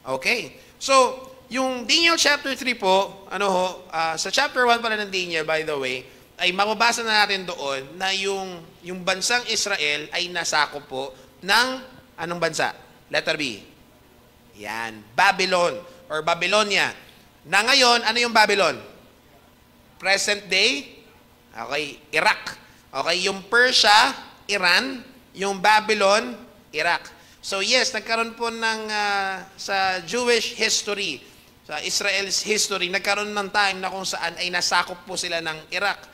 Okay. So, yung Daniel chapter 3 po, sa chapter 1 pala ng Daniel, by the way, ay mababasa na natin doon na yung bansang Israel ay nasakop po ng anong bansa? Letter B. Yan, Babylon or Babylonia. Na ngayon, ano yung Babylon? Present day? Okay, Iraq. Okay, yung Persia, Iran, yung Babylon, Iraq. So yes, nagkaroon po ng sa Jewish history, sa Israel's history, nagkaroon ng time na kung saan ay nasakop po sila ng Iraq.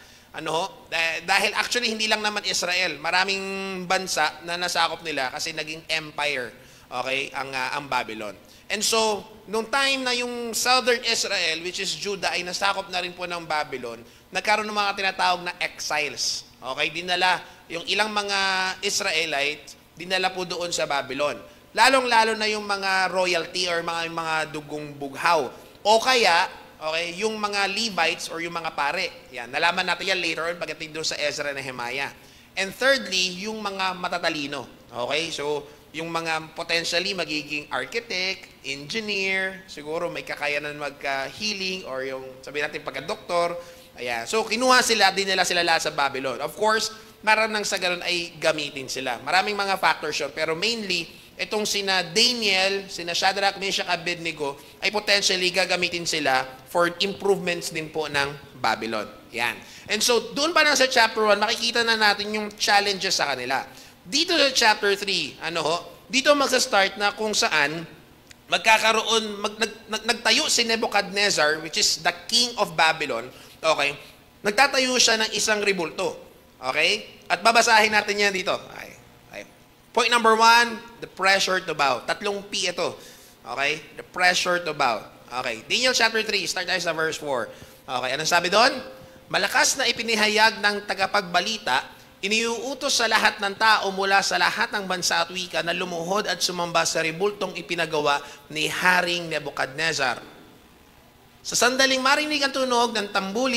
Dahil actually hindi lang naman Israel, maraming bansa na nasakop nila kasi naging empire, okay, ang Babylon. And so, nung time na yung southern Israel, which is Judah, ay nasakop na rin po ng Babylon, nagkaroon ng mga tinatawag na exiles. Okay, dinala yung ilang mga Israelites, dinala po doon sa Babylon. Lalong-lalo na yung mga royalty or mga dugong bughaw. O kaya, okay, yung mga Levites or yung mga pare. Yan, nalaman natin yan later on pagdating doon sa Ezra na Nehemiah. And thirdly, yung mga matatalino. Okay, so yung mga potentially magiging architect, engineer, siguro may kakayanan magka-healing or yung sabihin natin pagka-doktor. Ayan. So, kinuha sila, dinala sila lahat sa Babylon. Of course, maraming sa ganun ay gamitin sila. Maraming mga factors yun. Pero mainly, itong sina Daniel, sina Shadrach, Meshach, Abednego, ay potentially gagamitin sila for improvements din po ng Babylon. Yan. And so, doon pa na sa chapter 1, makikita na natin yung challenges sa kanila. Dito sa chapter 3, dito magsa-start na kung saan magkakaroon, nagtayo si Nebuchadnezzar, which is the king of Babylon. Okay? Nagtatayo siya ng isang rebulto. Okay? At babasahin natin yan dito. Okay. Point number 1, the pressure to bow. 3 P ito. Okay? The pressure to bow. Okay. Daniel chapter 3, start tayo sa verse 4. Okay. Anong sabi doon? Malakas na ipinihayag ng tagapagbalita, iniuutos sa lahat ng tao mula sa lahat ng bansa at wika na lumuhod at sumamba sa rebultong ipinagawa ni Haring Nebuchadnezzar. Sa sandaling marinig ang tunog ng tambul.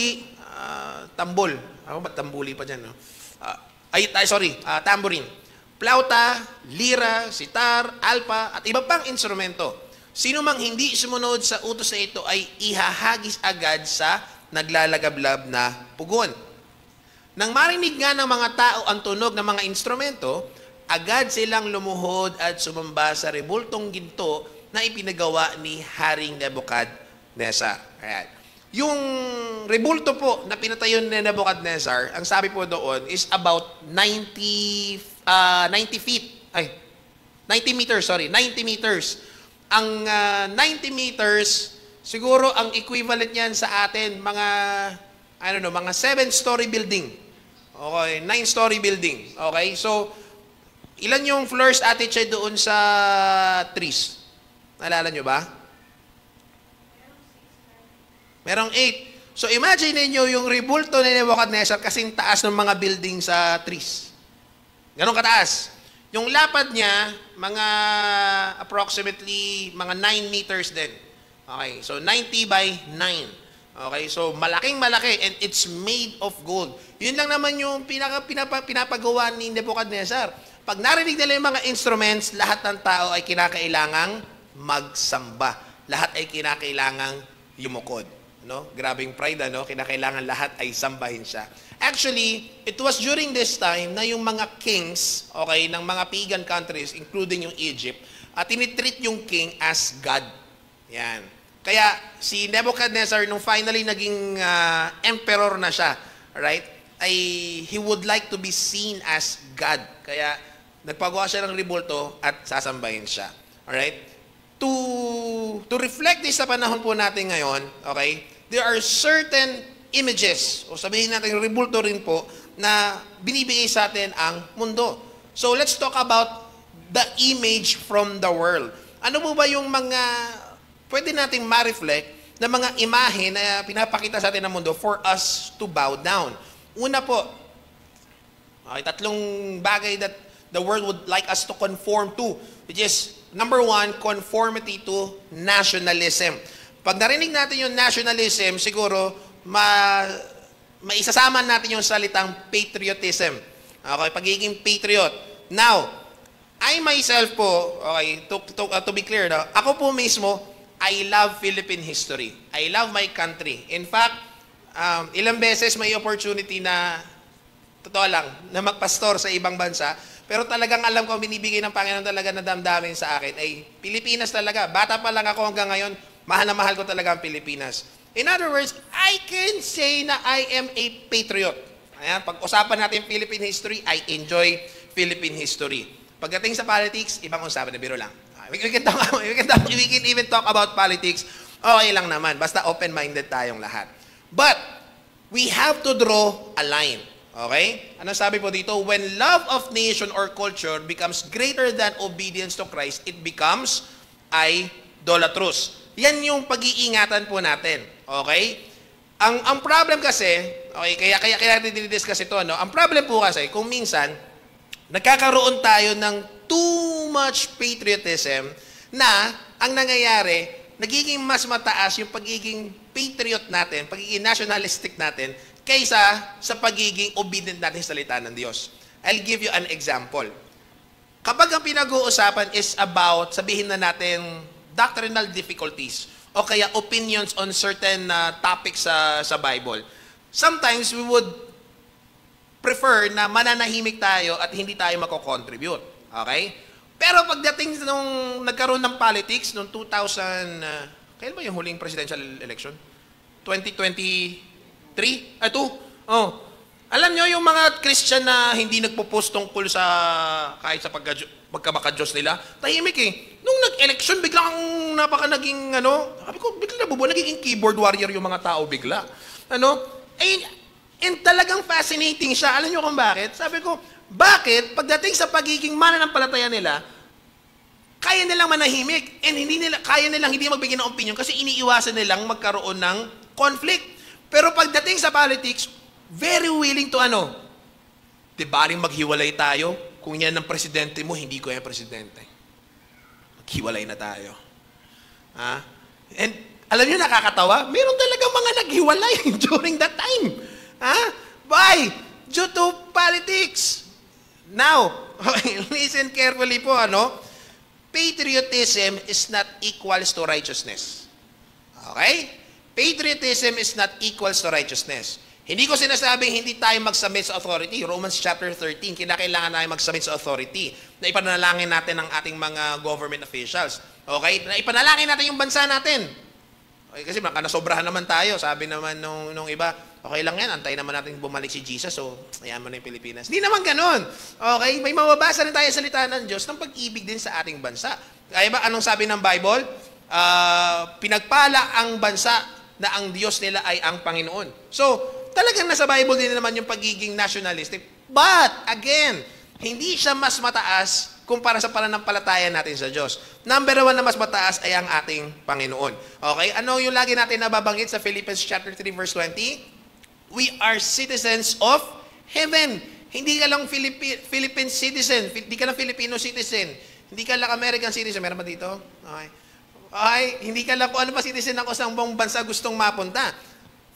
Ano ba tambuli pa dyan? No? Tambourine. Plauta, lira, sitar, alpa, at iba pang instrumento. Sino mang hindi sumunod sa utos na ito ay ihahagis agad sa naglalagablab na pugon. Nang marinig nga ng mga tao ang tunog ng mga instrumento, agad silang lumuhod at sumamba sa rebultong ginto na ipinagawa ni Haring Nebuchadnezzar. Ayan. Yung rebulto po na pinatayo ni Nebuchadnezzar, ang sabi po doon is about 90 feet. 90 meters, sorry. 90 meters. Ang 90 meters, siguro ang equivalent niyan sa atin, mga 7-story building. Okay, 9-story building. Okay, so, ilan yung floors Ate Che doon sa trees? Naalala nyo ba? Merong 8. So, imagine niyo yung rebulto ni Nebuchadnezzar kasing taas ng mga building sa trees. Ganun kataas. Yung lapad niya, mga approximately, mga 9 meters din. Okay, so 90 by 9. Okay, so malaking-malaki and it's made of gold. Yun lang naman yung pinapagawa ni Nebuchadnezzar. Pag narinig nila yung mga instruments, lahat ng tao ay kinakailangang magsamba. Lahat ay kinakailangang yumukod. No? Grabing pride, kinakailangan lahat ay sambahin siya. Actually, it was during this time na yung mga kings, okay, ng mga pagan countries, including yung Egypt, tinitreat yung king as God. Yan. Kaya si Nebuchadnezzar, nung finally naging emperor na siya, right, he would like to be seen as God. Kaya nagpagawa siya ng rebulto at sasambahin siya. Alright? To reflect this sa panahon po natin ngayon, okay, there are certain images, o sabihin natin rebulto rin po, na binibigay sa atin ang mundo. So let's talk about the image from the world. Ano po ba yung mga pwede nating ma-reflect na mga imahe na pinapakita sa atin ng mundo for us to bow down? Una po, okay, 3 bagay that the world would like us to conform to, which is, number 1, conformity to nationalism. Pag narinig natin yung nationalism, siguro, maisasama natin yung salitang patriotism. Okay, pagiging patriot. Now, I myself po, okay, to be clear, no, ako po mismo, I love Philippine history. I love my country. In fact, ilang beses may opportunity na, totoo lang, na magpastor sa ibang bansa, pero talagang alam ko, binibigay ng Panginoon talaga na damdamin sa akin, ay Pilipinas talaga. Bata pa lang ako hanggang ngayon, mahal na mahal ko talaga ang Pilipinas. In other words, I can say na I am a patriot. Ayan, pag-usapan natin Philippine history, I enjoy Philippine history. Pagdating sa politics, ibang usapan na biro lang. We can even talk about politics. Okay lang naman. Basta open-minded tayong lahat. But, we have to draw a line. Okay? Ano sabi po dito? When love of nation or culture becomes greater than obedience to Christ, it becomes idolatrous. Yan yung pag-iingatan po natin. Okay? Ang problem kasi, okay, kaya natin dinidiscuss ito, no? Ang problem po kasi, kung minsan, nagkakaroon tayo ng too much patriotism na ang nangyayari, nagiging mas mataas yung pagiging patriot natin, pagiging nationalistic natin, kaysa sa pagiging obedient natin sa salita ng Diyos. I'll give you an example. Kapag ang pinag-uusapan is about, sabihin na natin, doctrinal difficulties, o kaya opinions on certain topics sa Bible, sometimes we would prefer na mananahimik tayo at hindi tayo mako-contribute. Okay? Pero pagdating nung nagkaroon ng politics noong 2000, kailan ba yung huling presidential election? 2023? Oh. Alam nyo yung mga Christian na hindi nagpo-post tungkol sa kahit sa pagkamaka-Diyos nila, tahimik eh. Nung nag-election, biglang naging sabi ko, bigla naging keyboard warrior yung mga tao bigla. And talagang fascinating siya. Alam nyo kung bakit? Sabi ko, bakit pagdating sa pagiging mananampalataya nila, kaya nilang manahimik and kaya nilang hindi magbigay ng opinion kasi iniiwasan nilang magkaroon ng conflict. Pero pagdating sa politics, very willing to Dibaling maghiwalay tayo? Kung yan ang presidente mo, hindi ko yan presidente. Maghiwalay na tayo. And alam nyo, nakakatawa, meron talagang mga naghiwalay during that time. Why? Due to politics. Now, listen carefully po, patriotism is not equals to righteousness. Okay? Patriotism is not equals to righteousness. Hindi ko sinasabing hindi tayo mag-submit sa authority. Romans chapter 13, kinakailangan tayo mag-submit sa authority na ipanalangin natin ang ating mga government officials. Okay? Na ipanalangin natin yung bansa natin. Okay, kasi nasobrahan naman tayo. Sabi naman nung iba, okay lang yan, antayin naman natin bumalik si Jesus, so ayan mo na yung Pilipinas. Hindi naman ganun. Okay? May mababasa rin tayo sa salita ng Diyos ng pag-ibig din sa ating bansa. Kaya ba, anong sabi ng Bible? Pinagpala ang bansa na ang Diyos nila ay ang Panginoon. So, talagang nasa Bible din naman yung pagiging nationalistic. But, again, hindi siya mas mataas kumpara sa pananampalataya natin sa Diyos. Number 1 na mas mataas ay ang ating Panginoon. Okay? Ano yung lagi natin nababanggit sa Philippians chapter 3 verse 20? We are citizens of heaven. Hindi ka lang Philippine citizen. Hindi ka lang Filipino citizen. Hindi ka lang American citizen. Meron ba dito? Okay. Okay. Hindi ka lang kung ano pa citizen ako sa buong bansa gustong mapunta.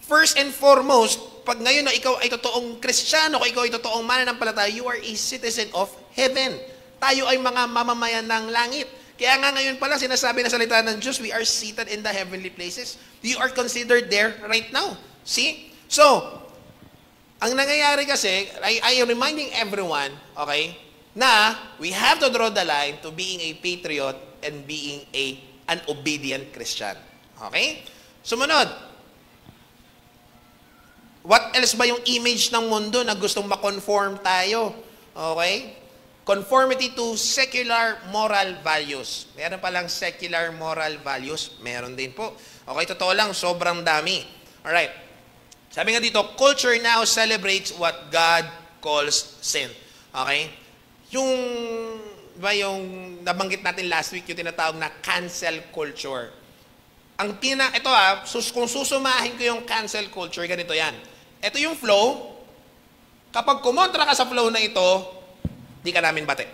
First and foremost, pag ngayon na ikaw ay totoong Kristiyano, kung ikaw ay totoong mananampalataya, you are a citizen of heaven. Tayo ay mga mamamayan ng langit. Kaya nga ngayon pala sinasabi na salita ng Diyos, we are seated in the heavenly places. You are considered there right now. See? So, ang nangyayari kasi, I am reminding everyone, okay, na we have to draw the line to being a patriot and being an obedient Christian. Okay? Sumunod. What else ba yung image ng mundo na gustong makonform tayo? Okay? Conformity to secular moral values. Meron palang secular moral values. Meron din po. Okay, totoo lang, sobrang dami. Alright. Sabi nga dito, culture now celebrates what God calls sin. Okay? Yung nabanggit natin last week, yung tinatawag na cancel culture. Kung susumahin ko yung cancel culture, ganito yan. Ito yung flow. Kapag kumontra ka sa flow na ito, hindi ka namin bate.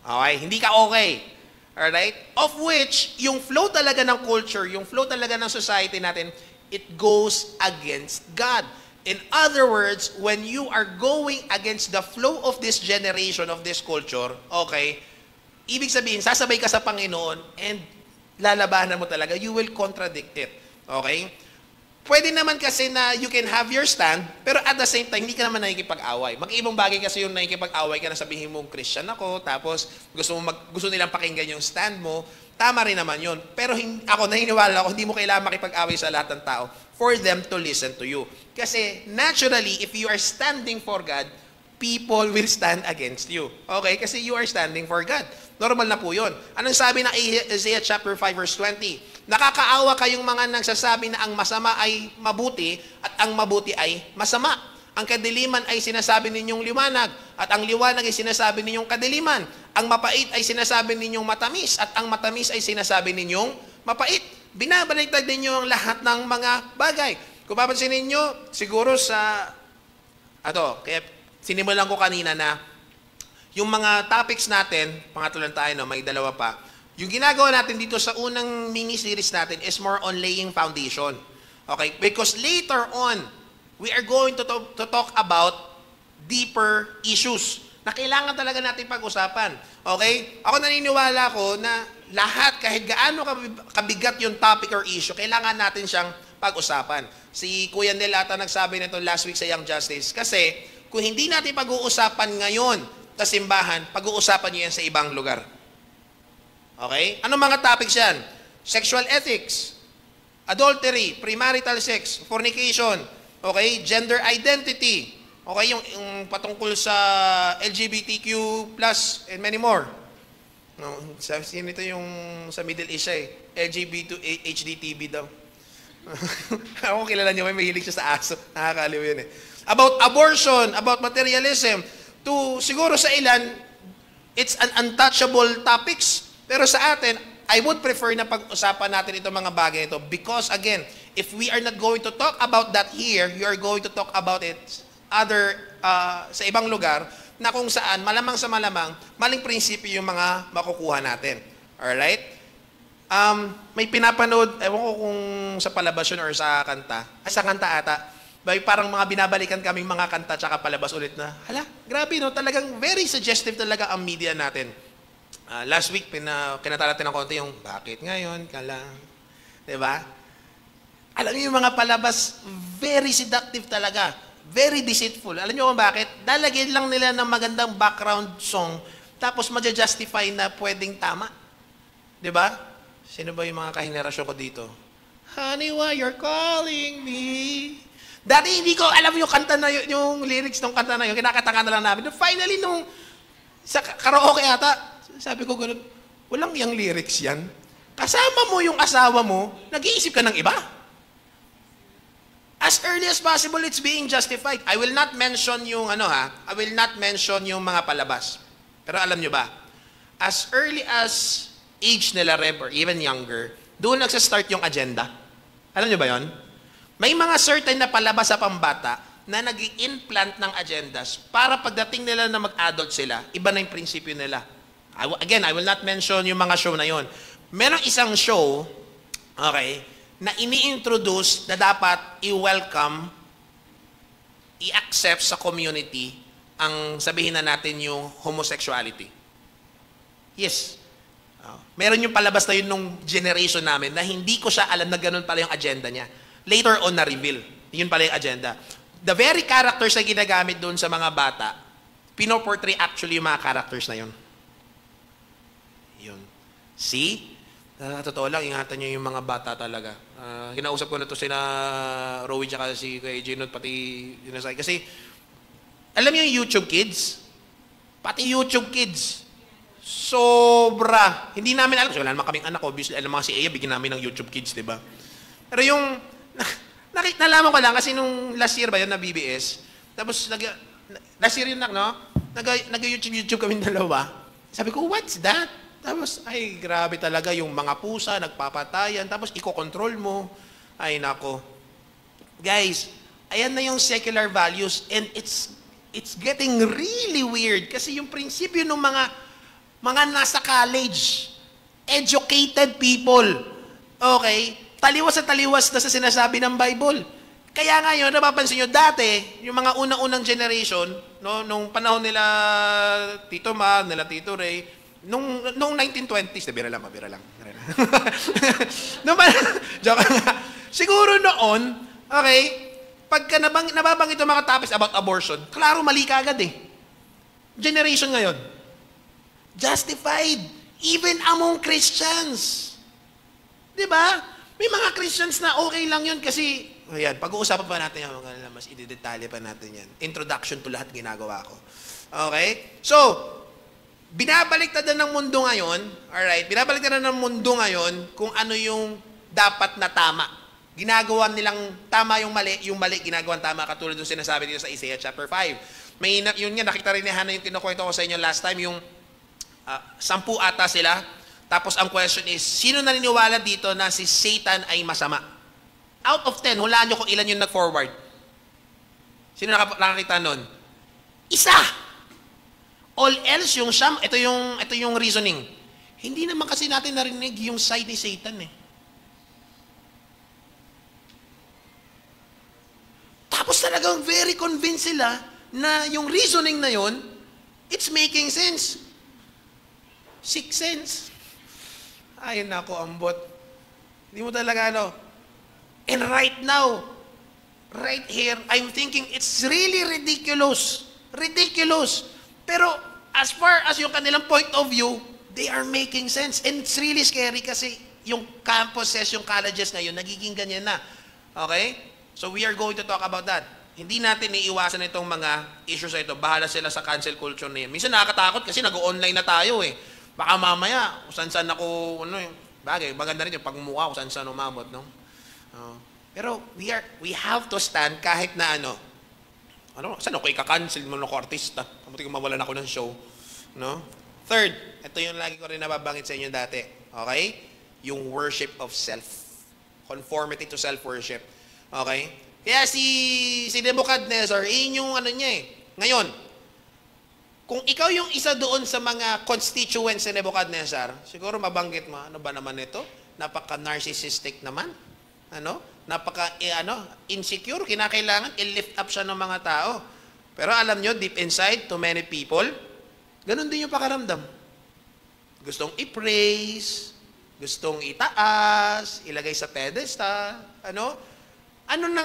Okay? Hindi ka okay. Alright? Of which, yung flow talaga ng culture, yung flow talaga ng society natin, it goes against God. In other words, when you are going against the flow of this generation, of this culture, okay, Ibig sabihin, sasabay ka sa Panginoon and lalabanan mo talaga. You will contradict it. Okay? Pwede naman kasi na you can have your stand, pero at the same time, hindi ka naman nakikipag-away. Mag-ibang bagay kasi yung nakikipag-away ka na sabihin mong Christian ako, tapos gusto nilang pakinggan yung stand mo, tama rin naman yun. Pero ako, naniniwala ako, hindi mo kailangan makipag-away sa lahat ng tao for them to listen to you. Kasi naturally, if you are standing for God, people will stand against you. Okay? Kasi you are standing for God. Normal na po yun. Anong sabi ng Isaiah chapter 5 verse 20? Nakakaawa kayong mga nagsasabi na ang masama ay mabuti at ang mabuti ay masama. Ang kadiliman ay sinasabi ninyong liwanag at ang liwanag ay sinasabi ninyong kadiliman. Ang mapait ay sinasabi ninyong matamis at ang matamis ay sinasabi ninyong mapait. Binabaliktad ninyo ang lahat ng mga bagay. Kung papansin ninyo, siguro kaya sinimulan ko kanina na yung mga topics natin, pangatlo lang tayo, no, may dalawa pa. Yung ginagawa natin dito sa unang mini-series natin is more on laying foundation. Okay? Because later on, we are going to talk about deeper issues na kailangan talaga natin pag-usapan. Okay? Ako naniniwala ko na lahat, kahit gaano kabigat yung topic or issue, kailangan natin siyang pag-usapan. Si Kuya Nel ata nagsabi nito last week sa Young Justice. Kasi kung hindi natin pag-uusapan ngayon sa simbahan, pag-uusapan niyo yan sa ibang lugar. Okay? Anong mga topics yan? Sexual ethics, adultery, premarital sex, fornication, okay? Gender identity, okay? Yung patungkol sa LGBTQ+, and many more. No, sino ito yung sa Middle East LGBT HDTV daw. Ako kilala niyo, may mahilig siya sa aso. Nakakaliw yun eh. About abortion, about materialism, siguro sa ilan, it's an untouchable topics. Pero sa atin, I would prefer na pag-usapan natin itong mga bagay ito because again, if we are not going to talk about that here, you are going to talk about it sa ibang lugar na kung saan, malamang sa malamang, maling prinsipyo yung mga makukuha natin. Alright? May pinapanood, ewan ko kung sa palabas yun or sa kanta. Sa kanta ata. May parang mga binabalikan kaming mga kanta tsaka palabas ulit na, hala, grabe no, talagang very suggestive talaga ang media natin. Last week, kinatala natin ng konti yung, bakit ngayon ka lang? Diba? Alam niyo yung mga palabas, very seductive talaga. Very deceitful. Alam niyo kung bakit? Dalagyan lang nila ng magandang background song, tapos ma-justify na pwedeng tama. Diba? Sino ba yung mga kahenerasyon ko dito? Honey, why you're calling me? Dati hindi ko alam yung kanta na yung lyrics ng kanta na yun, kinakatanga na lang namin. Finally, sa karaoke ata, sabi ko gano'n, walang yung lyrics yan. Kasama mo yung asawa mo, nag-iisip ka ng iba. As early as possible, it's being justified. I will not mention yung I will not mention yung mga palabas. Pero alam nyo ba, as early as age nila Reb or even younger, doon nagsa-start yung agenda. Alam nyo ba yon? May mga certain na palabas sa pambata na nag-i-implant ng agendas para pagdating nila na mag-adult sila, iba na yung prinsipyo nila. Again, I will not mention yung mga show na yon. Merong isang show, okay, na ini-introduce na dapat i-welcome, i-accept sa community ang sabihin na natin yung homosexuality. Yes. Meron yung palabas na yun nung generation namin na hindi ko siya alam na ganun pala yung agenda niya. Later on na-reveal. Yun pala yung agenda. The very characters na ginagamit doon sa mga bata, pinoportray actually yung mga characters na yun. Yun. See? Totoo lang, ingatan nyo yung mga bata talaga. Kinausap ko na to sina Rowan tsaka si Kuya Gino, pati yun. Kasi, alam niyo yung YouTube Kids? Pati YouTube Kids. Sobra. Hindi namin alam. Kasi wala naman kaming anak, obviously. Alam mga si Aya, bigyan namin ng YouTube Kids, di ba? Pero yung, nalaman ko lang, kasi nung last year ba yun na BBS, tapos, last year yun no? Nag-YouTube kami dalawa. Sabi ko, what's that? Tapos, ay, grabe talaga yung mga pusa, nagpapatayan, tapos iko-control mo. Ay, nako. Guys, ayan na yung secular values and it's getting really weird kasi yung prinsipyo ng mga nasa college, educated people, okay, taliwas na sa sinasabi ng Bible. Kaya ngayon, napapansin nyo, dati, yung mga unang-unang generation, no, nung panahon nila Tito Ma, nila Tito Ray, Nung 1920s, bira lang. Nung, joke nga. Siguro noon, okay, pagka nababanggit yung mga topics about abortion, klaro mali ka agad eh. Generation ngayon, justified, even among Christians. Di ba? May mga Christians na okay lang yun kasi, ayan, pag-uusapan pa natin yan, mas i-detalye pa natin yan. Introduction to lahat ginagawa ko. Okay? So, binabaliktad ng mundo ngayon, alright, binabaliktad ng mundo ngayon kung ano yung dapat na tama. Ginagawa nilang tama yung mali ginagawa tama, katulad yung sinasabi dito sa Isaiah chapter 5. Yun nga, nakita rin ni Hannah yung kinukwento ko sa inyo last time, yung 10 ata sila. Tapos ang question is, sino naniniwala dito na si Satan ay masama? Out of 10, hulaan nyo kung ilan yung nag-forward. Sino nakakita nun? Isa! All else, yung siyam, ito yung reasoning. Hindi naman kasi natin narinig yung side ni Satan eh. Tapos talagang very convinced sila na yung reasoning na yun, it's making sense. Six sense. Ay, nako, ambot. Hindi mo talaga, And right now, right here, I'm thinking it's really ridiculous. Ridiculous. Pero as far as yung kanilang point of view, they are making sense. And it's really scary kasi yung campuses, yung colleges ngayon, nagiging ganyan na. Okay? So we are going to talk about that. Hindi natin iiwasan itong mga issues na ito. Bahala sila sa cancel culture na yan. Minsan nakakatakot kasi nag-online na tayo eh. Baka mamaya, saan ako, bagay, maganda rin yung pagmumukha kung saan umabot, no? Pero we have to stand kahit na saan ako ika-cancel mo ako artista? Kamuti kung mawalan ako ng show. No? Third, ito yung lagi ko rin nababangit sa inyo dati. Okay? Yung worship of self. Conformity to self-worship. Okay? Kaya si Nebuchadnezzar, yung niya eh. Ngayon, kung ikaw yung isa doon sa mga constituents ni Nebuchadnezzar, siguro mabanggit mo, ano ba naman ito? Napaka-narcissistic naman. Insecure, kinakailangan i-lift up siya ng mga tao. Pero alam nyo, deep inside, to many people, ganun din yung pakaramdam. Gustong i-praise, gustong itaas, ilagay sa pedestal, ano na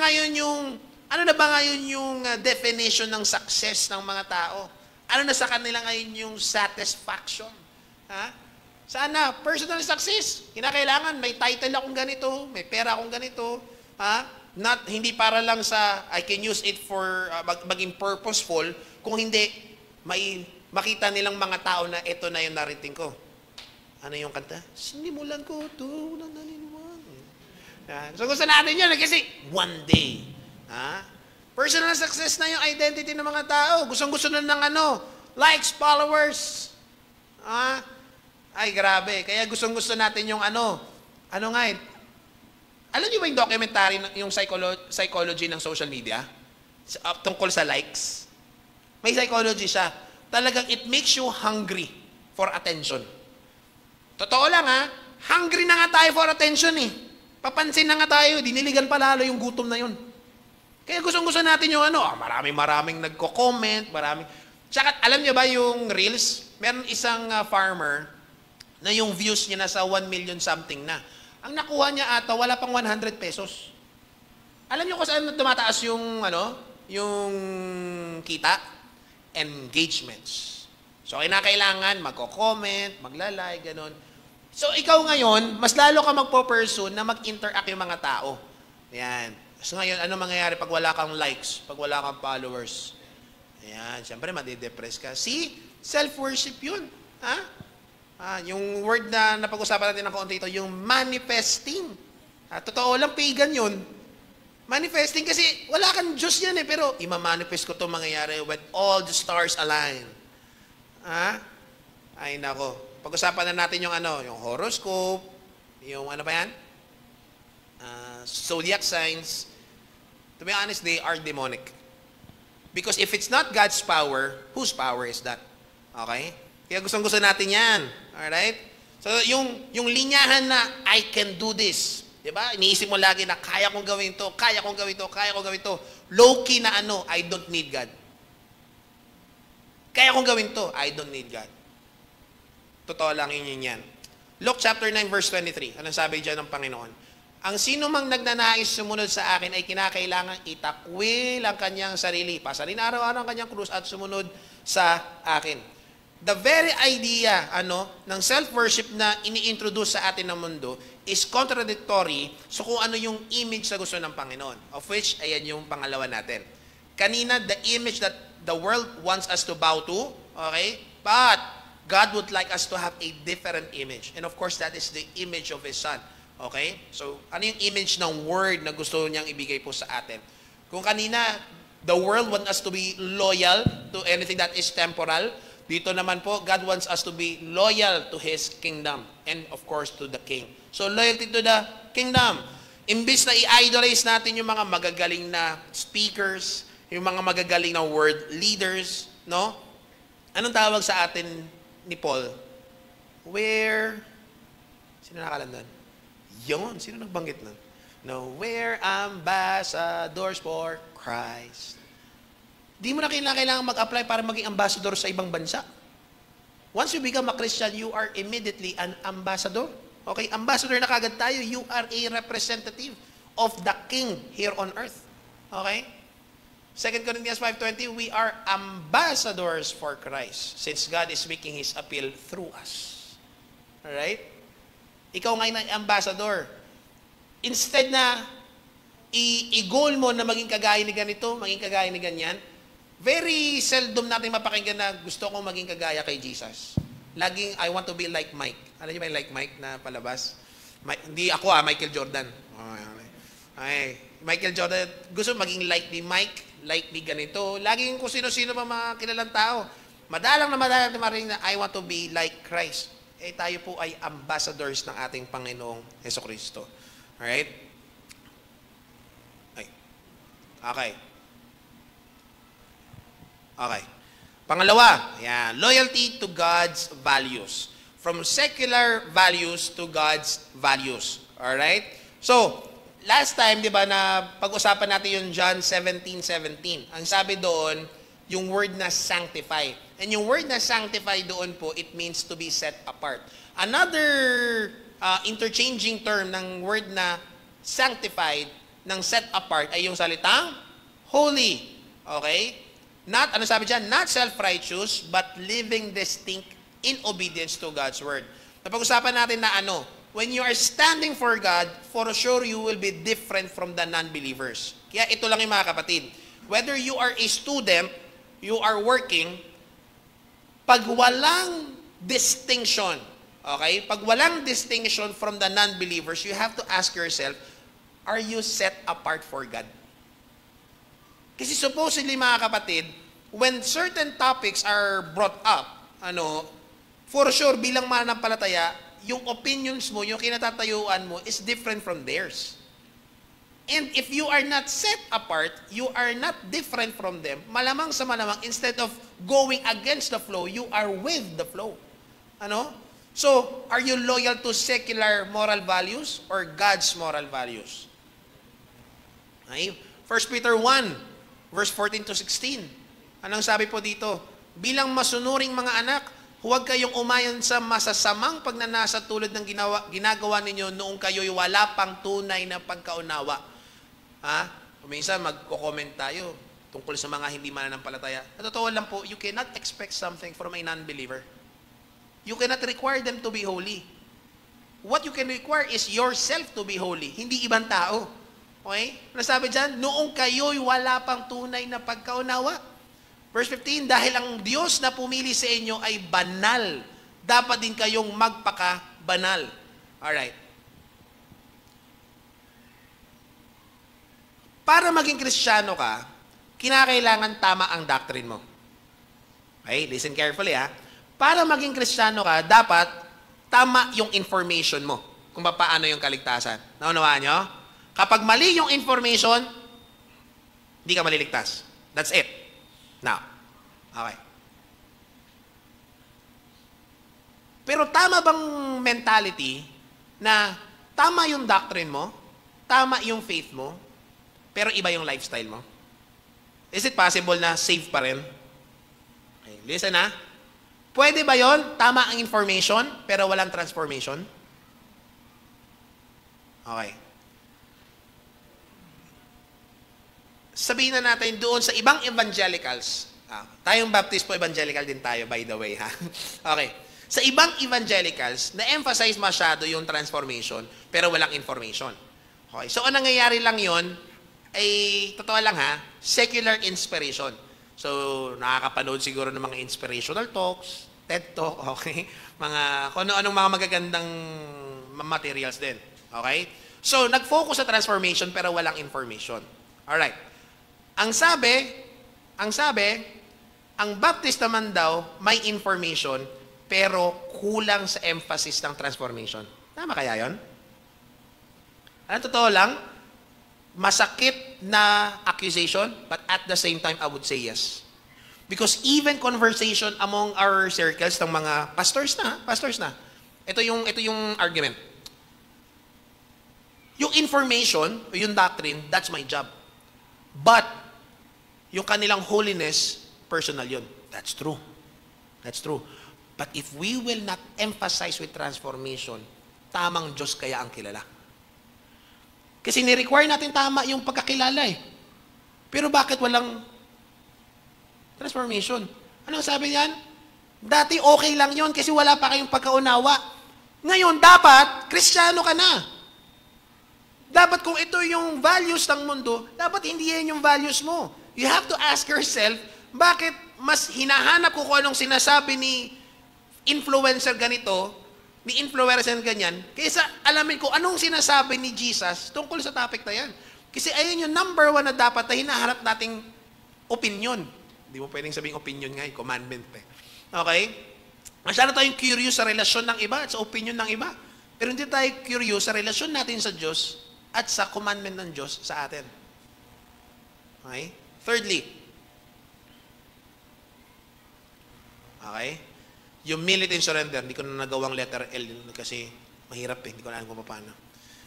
ba ngayon yung definition ng success ng mga tao? Ano na sa kanila ngayon yung satisfaction? Ha? Sana, personal success. Kinakailangan, may title akong ganito, may pera akong ganito. Ha? Hindi para lang sa, I can use it for maging purposeful, kung hindi, makita nilang mga tao na ito na yung nariting ko. Ano yung kanta? Sinimulan ko ito, so gusto natin yun, kasi one day. Ha? Personal success na yung identity ng mga tao. Gustong-gusto na ng likes, followers. Ha? Ay, grabe. Kaya gustong-gusto natin yung alam niyo ba yung documentary, yung psychology ng social media? Tungkol sa likes? May psychology siya. Talagang it makes you hungry for attention. Totoo lang hungry na nga tayo for attention eh. Papansin na nga tayo, diniligan pa lalo yung gutom na yun. Kaya gustong-gusto natin yung maraming nagko-comment, Tsaka alam niyo ba yung Reels? Meron isang farmer na yung views niya nasa 1 million something na. Ang nakuha niya ata, wala pang 100 pesos. Alam niyo kung saan tumataas yung kita? Engagements. So, kinakailangan magko-comment, maglalike, ganun. So, ikaw ngayon, mas lalo ka magpo-pursue na mag-interact yung mga tao. Yan. So, ngayon, ano mangyayari pag wala kang likes, pag wala kang followers? Ayan, siyempre, madidepress ka. See? Self-worship yun. Yung word na napag-usapan natin ng kaunti ito, yung manifesting. Totoo lang, pagan yun. Manifesting kasi wala kang Diyos yan eh, pero ima-manifest ko ito mangyayari when all the stars align. Ay nako. Pag-usapan na natin yung yung horoscope, yung pa yan? Zodiac signs. To be honest, they are demonic. Because if it's not God's power, whose power is that? Okay? Kaya gustong-gusto natin yan. Alright? So, yung linyahan na, I can do this. Diba? Iniisip mo lagi na, kaya kong gawin to, kaya kong gawin to, kaya kong gawin to. Low-key na I don't need God. Kaya kong gawin to, I don't need God. Totoo lang yun yan. Luke chapter 9 verse 23. Anong sabi dyan ng Panginoon? Ang sino mang nagnanais sumunod sa akin ay kinakailangan itakwil ang kanyang sarili. Pasalin araw-araw ang kanyang krus at sumunod sa akin. The very idea ng self-worship na ini-introduce sa atin ng mundo is contradictory so kung ano yung image na gusto ng Panginoon. Of which, ayan yung pangalawa natin. Kanina, the image that the world wants us to bow to, okay? But God would like us to have a different image. And of course, that is the image of His Son. Okay? So, ano yung image ng word na gusto niyang ibigay po sa atin? Kung kanina, the world wants us to be loyal to anything that is temporal, dito naman po, God wants us to be loyal to His kingdom and of course to the King. So, loyalty to the kingdom. Imbis na i-idolize natin yung mga magagaling na speakers, yung mga magagaling na word leaders, no? Anong tawag sa atin ni Paul? Sino nakalam doon? Yun, sino nagbanggit nun? No, we're ambassadors for Christ. Di mo na kailangan mag-apply para maging ambassador sa ibang bansa. Once you become a Christian, you are immediately an ambassador. Okay, ambassador na kagad tayo. You are a representative of the King here on earth. Okay? 2 Corinthians 5:20, we are ambassadors for Christ since God is making His appeal through us. Alright? Ikaw ngayon ang ambassador. Instead na i-goal mo na maging kagaya ni ganito, maging kagaya ni ganyan, very seldom natin mapakinggan na gusto kong maging kagaya kay Jesus. Laging, I want to be like Mike. Alam niyo ba yung like Mike na palabas? Hindi ako Michael Jordan. Ay, Michael Jordan, gusto maging like ni Mike, like ni ganito. Laging kung sino-sino pa mga kilalang tao. Madalang na marinig na I want to be like Christ. Tayo po ay ambassadors ng ating Panginoong Hesukristo. Alright? Okay. Pangalawa, loyalty to God's values. From secular values to God's values. Alright? So, last time, di ba, na pag-usapan natin yung John 17:17. Ang sabi doon, yung word na sanctify. And yung word na sanctify doon po, it means to be set apart. Another interchanging term ng word na sanctified, ng set apart, ay yung salitang holy. Okay? Ano sabi dyan? Not self-righteous, but living distinct in obedience to God's word. Napag-usapan natin na when you are standing for God, for sure you will be different from the non-believers. Kaya ito lang yung mga kapatid. Whether you are a student, you are working, pag walang distinction, okay? Pag walang distinction from the non-believers, you have to ask yourself, are you set apart for God? Kasi supposedly, mga kapatid, when certain topics are brought up, for sure, bilang mananampalataya, yung opinions mo, yung kinatatayuan mo, is different from theirs. And if you are not set apart, you are not different from them, malamang sa malamang, instead of going against the flow, you are with the flow. So, are you loyal to secular moral values or God's moral values? 1 Peter 1, verse 14 to 16. Anong sabi po dito? Bilang masunuring mga anak, huwag kayong umayon sa masasamang pagnanasa tulad ng ginagawa ninyo noong kayo'y wala pang tunay na pagkaunawa. Minsan magko-comment tayo tungkol sa mga hindi mananampalataya. Totoo lang po, you cannot expect something from a non-believer. You cannot require them to be holy. What you can require is yourself to be holy, hindi ibang tao. Okay? Nasabi dyan, noong kayo'y wala pang tunay na pagkaunawa. Verse 15, dahil ang Diyos na pumili sa inyo ay banal, dapat din kayong magpaka-banal. Alright. Para maging Kristiyano ka, kinakailangan tama ang doctrine mo. Okay? Listen carefully Para maging Kristiyano ka, dapat tama yung information mo kung paano yung kaligtasan. Naunawaan nyo? Kapag mali yung information, hindi ka maliligtas. That's it. Now, okay. Pero tama bang mentality na tama yung doctrine mo, tama yung faith mo, pero iba yung lifestyle mo? Is it possible na safe pa rin? Okay, listen Pwede ba yon? Tama ang information, pero walang transformation? Okay. Sabihin na natin doon sa ibang evangelicals, tayong Baptist po, evangelical din tayo, by the way, ha? Okay. Sa ibang evangelicals, na-emphasize masyado yung transformation, pero walang information. Okay. So, ang nangyayari lang yon ay, totoo lang ha, secular inspiration. So, nakakapanood siguro ng mga inspirational talks, TED Talk, okay? Mga, kung ano-anong mga magagandang materials din. Okay? So, nag-focus sa transformation pero walang information. Alright. Ang sabi, ang Baptist naman daw may information pero kulang sa emphasis ng transformation. Tama kaya yon? Ano totoo lang? Masakit na accusation, but at the same time, I would say yes. Because even conversation among our circles ng mga pastors na. Ito yung argument. Yung information, yung doctrine, that's my job. But, yung kanilang holiness, personal yun. That's true. That's true. But if we will not emphasize with transformation, tamang Diyos kaya ang kilala. Kasi ni-require natin tama yung pagkakilala eh. Pero bakit walang transformation? Anong sabi niyan? Dati okay lang yon kasi wala pa kayong pagkaunawa. Ngayon, dapat, Kristiyano ka na. Dapat kung ito yung values ng mundo, dapat hindi yan yung values mo. You have to ask yourself, bakit mas hinahanap ko kung anong sinasabi ni influencer ganito, ni influencer ganyan, kaysa alamin ko anong sinasabi ni Jesus tungkol sa topic na yan. Kasi ayun yung number one na dapat na hinahanap nating opinion. Hindi mo pwedeng sabing opinion nga, commandment eh. Okay? Masyado tayong curious sa relasyon ng iba at sa opinion ng iba. Pero hindi tayo curious sa relasyon natin sa Diyos at sa commandment ng Diyos sa atin. Okay? Thirdly, okay? Humility and surrender. Hindi ko na nagawang letter L kasi mahirap eh. Hindi ko na alam kung paano.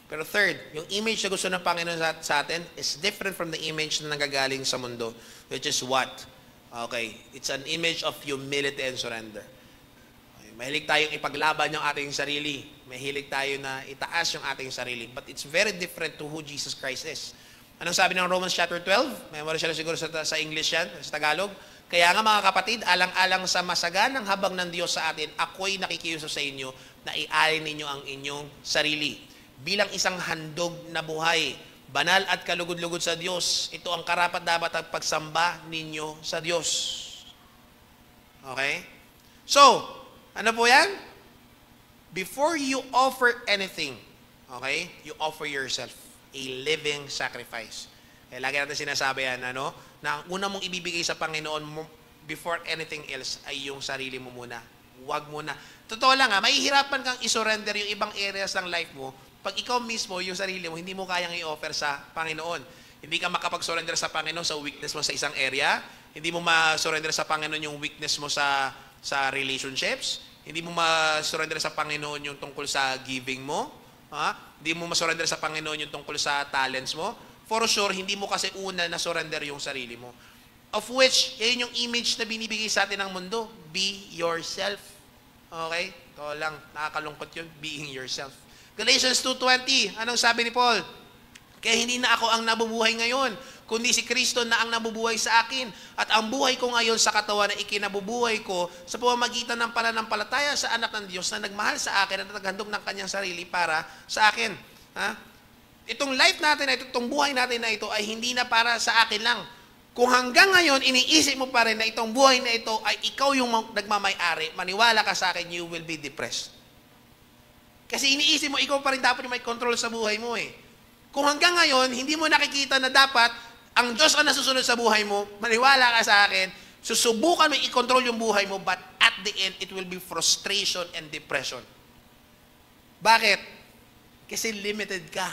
Pero third, yung image na gusto ng Panginoon sa atin is different from the image na nagagaling sa mundo. Which is what? Okay. It's an image of humility and surrender. Okay. Mahilig tayong ipaglaban yung ating sarili. Mahilig tayo na itaas yung ating sarili. But it's very different to who Jesus Christ is. Anong sabi ng Romans chapter 12? May mara siya siguro sa English yan, sa Tagalog. Kaya nga mga kapatid, alang-alang sa masaganang habag ng Diyos sa atin, ako'y nakikiuso sa inyo na ialin ninyo ang inyong sarili. Bilang isang handog na buhay, banal at kalugod-lugod sa Diyos, ito ang karapat-dapat at pagsamba ninyo sa Diyos. Okay? So, ano po yan? Before you offer anything, okay, you offer yourself a living sacrifice. Eh, lagi natin sinasabi yan, na ang una mong ibibigay sa Panginoon mo, before anything else, ay yung sarili mo muna. Huwag muna. Totoo lang mahihirapan kang isurrender yung ibang areas ng life mo, pag ikaw mismo, yung sarili mo, hindi mo kayang i-offer sa Panginoon. Hindi ka makapag-surrender sa Panginoon sa weakness mo sa isang area, hindi mo ma-surrender sa Panginoon yung weakness mo sa relationships, hindi mo ma-surrender sa Panginoon yung tungkol sa giving mo, hindi mo ma-surrender sa Panginoon yung tungkol sa talents mo. For sure, hindi mo kasi una na surrender yung sarili mo. Of which, yun yung image na binibigay sa atin ng mundo. Be yourself. Okay? Ito lang, nakakalungkot yun. Being yourself. Galatians 2:20, anong sabi ni Paul? Kaya hindi na ako ang nabubuhay ngayon, kundi si Kristo na ang nabubuhay sa akin. At ang buhay ko ngayon sa katawan na ikinabubuhay ko sa pamamagitan ng pananampalataya sa anak ng Diyos na nagmahal sa akin at naghandog ng kanyang sarili para sa akin. Itong life natin na ito, itong buhay natin na ito ay hindi na para sa akin lang. Kung hanggang ngayon, iniisip mo pa rin na itong buhay na ito ay ikaw yung nagmamay-ari, maniwala ka sa akin, you will be depressed. Kasi iniisip mo, ikaw pa rin dapat yung may control sa buhay mo eh. Kung hanggang ngayon, hindi mo nakikita na dapat ang Diyos ang nasusunod sa buhay mo, maniwala ka sa akin, susubukan mo i-control yung buhay mo, but at the end, it will be frustration and depression. Bakit? Kasi limited ka.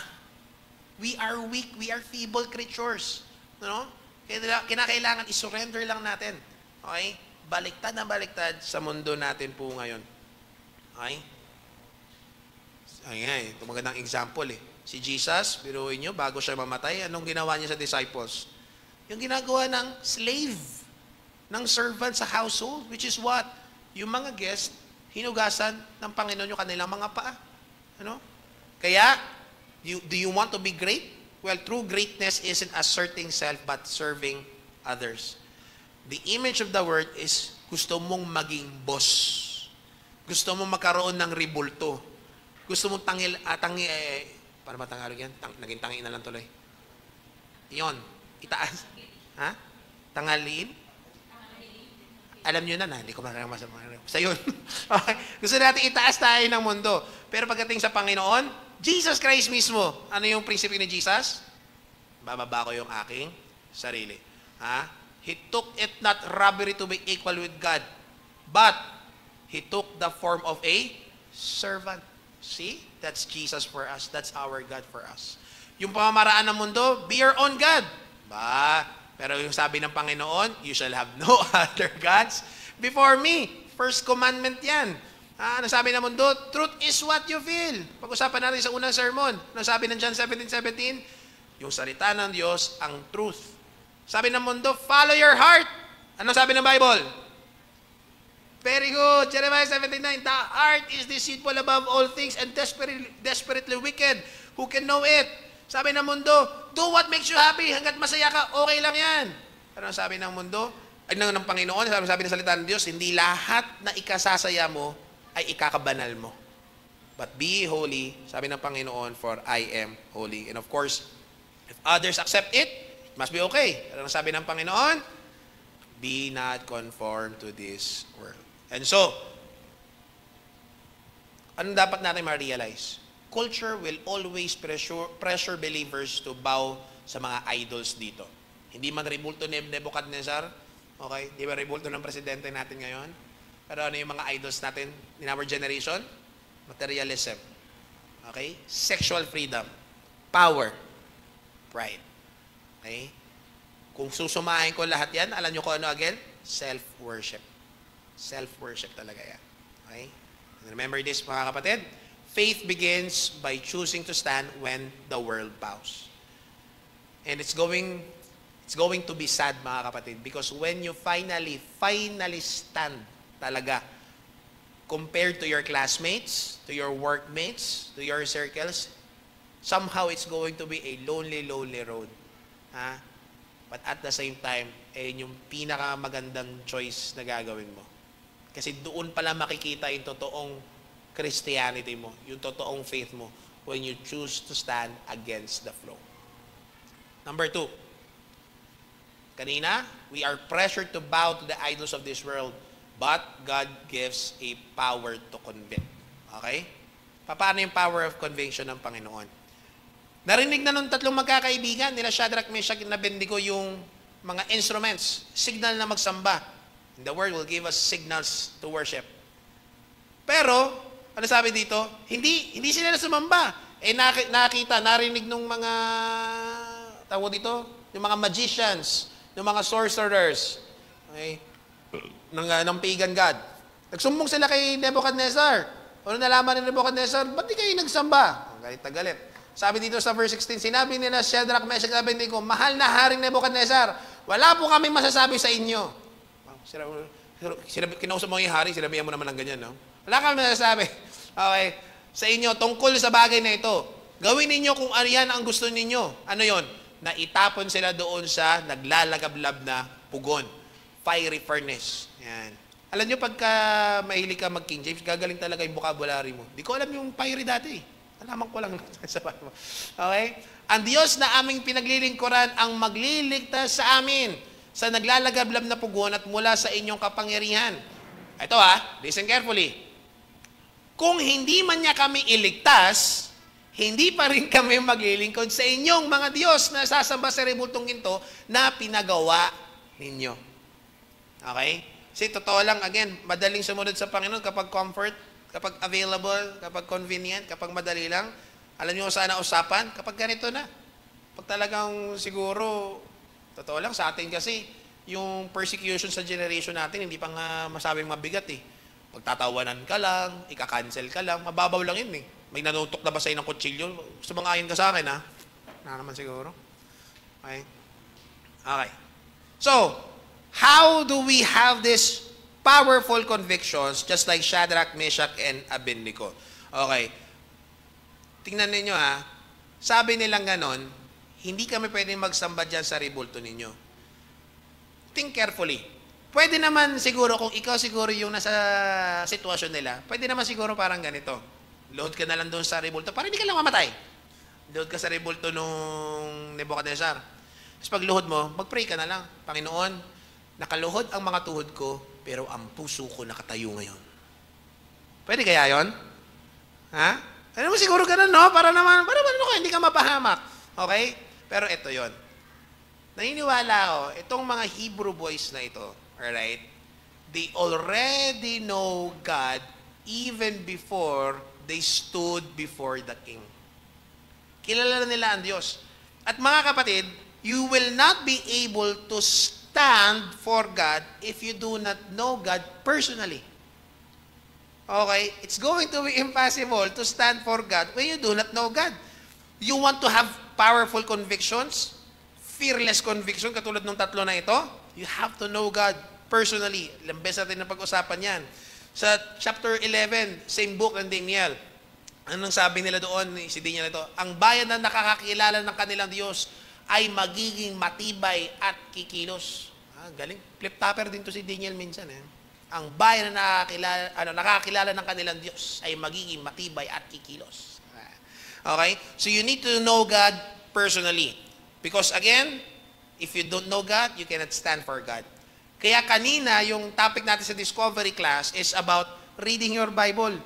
We are weak, we are feeble creatures. Kaya kinakailangan i-surrender lang natin. Okay? Baliktad na baliktad sa mundo natin po ngayon. Okay? Ito magandang example eh. Si Jesus, biruin nyo, bago siya mamatay, anong ginawa niya sa disciples? Yung ginagawa ng slave, ng servant sa household, which is what? yung mga guest, hinugasan ng Panginoon yung kanilang mga paa. Ano? Kaya, do you want to be great? Well, true greatness isn't asserting self but serving others. The image of the word is gusto mong maging boss. Gusto mong magkaroon ng ribulto. Gusto mong paano ba Tagalog yan? Naging tangi na lang tuloy. Iyon. Itaas. Ha? Tangaliin? Alam nyo na, hindi ko makakama sa mga. Basta yun. Okay. Gusto natin itaas tayo ng mundo. Pero pagdating sa Panginoon, Jesus Christ mismo, ano yung prinsipyo ni Jesus? Bababa ko yung aking sarili. Ha? He took it not robbery to be equal with God, but He took the form of a servant. See? That's Jesus for us. That's our God for us. Yung pamamaraan ng mundo, be your own God. Pero yung sabi ng Panginoon, you shall have no other gods before me. First commandment yan. Ano sabi ng mundo? Truth is what you feel. Pag-usapan natin sa unang sermon. Ano sabi ng John 17:17? Yung salita ng Diyos, ang truth. Sabi ng mundo, follow your heart. Ano sabi ng Bible? Very good. Jeremiah 17:9, the heart is deceitful above all things and desperately wicked. Who can know it? Sabi ng mundo, do what makes you happy. Hanggat masaya ka, okay lang yan. Ano sabi ng mundo? Ay, ng Panginoon, sabi ng salita ng Diyos, hindi lahat na ikasasaya mo ay ikakabanal mo. But be holy, sabi ng Panginoon, for I am holy. And of course, if others accept it, it must be okay. Ano sabi ng Panginoon? Be not conformed to this world. And so, anong dapat natin ma-realize? Culture will always pressure believers to bow sa mga idols dito. Hindi man ribulto ni Nebuchadnezzar, okay? Di ba ribulto ng presidente natin ngayon? Pero ano yung mga idols natin in our generation? Materialism. Okay? Sexual freedom. Power. Pride. Okay? Kung susumahin ko lahat yan, alam nyo ko ano again? Self-worship. Self-worship talaga yan. Okay? And remember this, mga kapatid. Faith begins by choosing to stand when the world bows. And it's going to be sad, mga kapatid, because when you finally stand talaga, compared to your classmates, to your workmates, to your circles, somehow it's going to be a lonely road. Ha? But at the same time, yung pinakamagandang choice na gagawin mo. Kasi doon pala makikita yung totoong Christianity mo, yung totoong faith mo, when you choose to stand against the flow. Number 2, kanina, we are pressured to bow to the idols of this world, but God gives a power to convict. Okay? Paano yung power of conviction ng Panginoon? Narinig na nung tatlong magkakaibigan, nila Shadrach, Meshach, and Abednego, yung mga instruments, signal na magsamba. And the Word will give us signals to worship. Pero, ano sabi dito? Hindi sila sumamba. Narinig nung mga, tawag dito, yung mga magicians, yung mga sorcerers, okay, ng pagan god. Nagsumbong sila kay Nebuchadnezzar. Ano nalaman ni Nebuchadnezzar? Ba't di kayo nagsamba? Galit na galit. Sabi dito sa verse 16, sinabi nila Shadrach, Meshach, and Abednego, mahal na Haring Nebuchadnezzar, wala po kami masasabi sa inyo. Kinausap mo yung hari, sinabihan mo naman ng ganyan, no? Wala kami masasabi. Okay. Sa inyo, tungkol sa bagay na ito, gawin ninyo kung ano yan ang gusto ninyo. Ano yon? Na itapon sila doon sa naglalagablab na pugon. Fiery furnace. Yan. Alam nyo, pagka mahilig ka mag-King James, gagaling talaga yung vocabulary mo. Di ko alam yung fiery dati. Alaman ko lang sa Bible. Okay? Ang Diyos na aming pinaglilingkuran ang magliligtas sa amin sa naglalagablab na pugon at mula sa inyong kapangyarihan. Ito listen carefully. Kung hindi man niya kami iligtas, hindi pa rin kami maglilingkod sa inyong mga Diyos na sasamba sa ribultong ginto na pinagawa ninyo. Okay? Kasi totoo lang, again, madaling sumunod sa Panginoon kapag comfort, kapag available, kapag convenient, kapag madali lang. Alam niyo saan na usapan? Kapag ganito na. Pag talagang siguro, totoo lang, sa atin kasi, yung persecution sa generation natin, hindi pa nga masabing mabigat eh. Pagtatawanan ka lang, ika-cancel ka lang, mababaw lang yun eh. May nanutok na ba sa'yo ng kutsilyo? Gusto mong ayon ka sa akin, ha? Na naman siguro. Okay. Okay. So, how do we have this powerful convictions just like Shadrach, Meshach, and Abednego. Okay. Tingnan ninyo ha. Sabi nilang ganon, hindi kami pwedeng magsamba dyan sa rebulto ninyo. Think carefully. Pwede naman siguro, kung ikaw siguro yung nasa sitwasyon nila, pwede naman siguro parang ganito. Load ka na lang doon sa rebulto para hindi ka lang mamatay. Load ka sa rebulto nung Nebuchadnezzar. Tapos pag luhod mo, mag-pray ka na lang. Panginoon, nakaluhod ang mga tuhod ko, pero ang puso ko nakatayo ngayon. Pwede kaya yon? Ha? Ano mo siguro ganun, no? Para naman hindi ka mapahamak. Okay? Pero ito yon. Naniniwala ako, itong mga Hebrew boys na ito, alright, they already know God even before they stood before the king. Kilala na nila ang Diyos. At mga kapatid, you will not be able to stand for God if you do not know God personally. Okay? It's going to be impossible to stand for God when you do not know God. You want to have powerful convictions, fearless conviction, katulad ng tatlo na ito, you have to know God personally. Ilang beses natin na pag-usapan yan. Sa chapter 11, same book ng Daniel, anong sabi nila doon, si Daniel ito, ang bayan na nakakakilala ng kanilang Diyos ay magiging matibay at kikilos. Galing. Flip-topper din to si Daniel minsan. Ang bayan na nakakilala ng kanilang Diyos ay magiging matibay at kikilos. Okay? So you need to know God personally. Because again, if you don't know God, you cannot stand for God. Kaya kanina, yung topic natin sa Discovery class is about reading your Bible.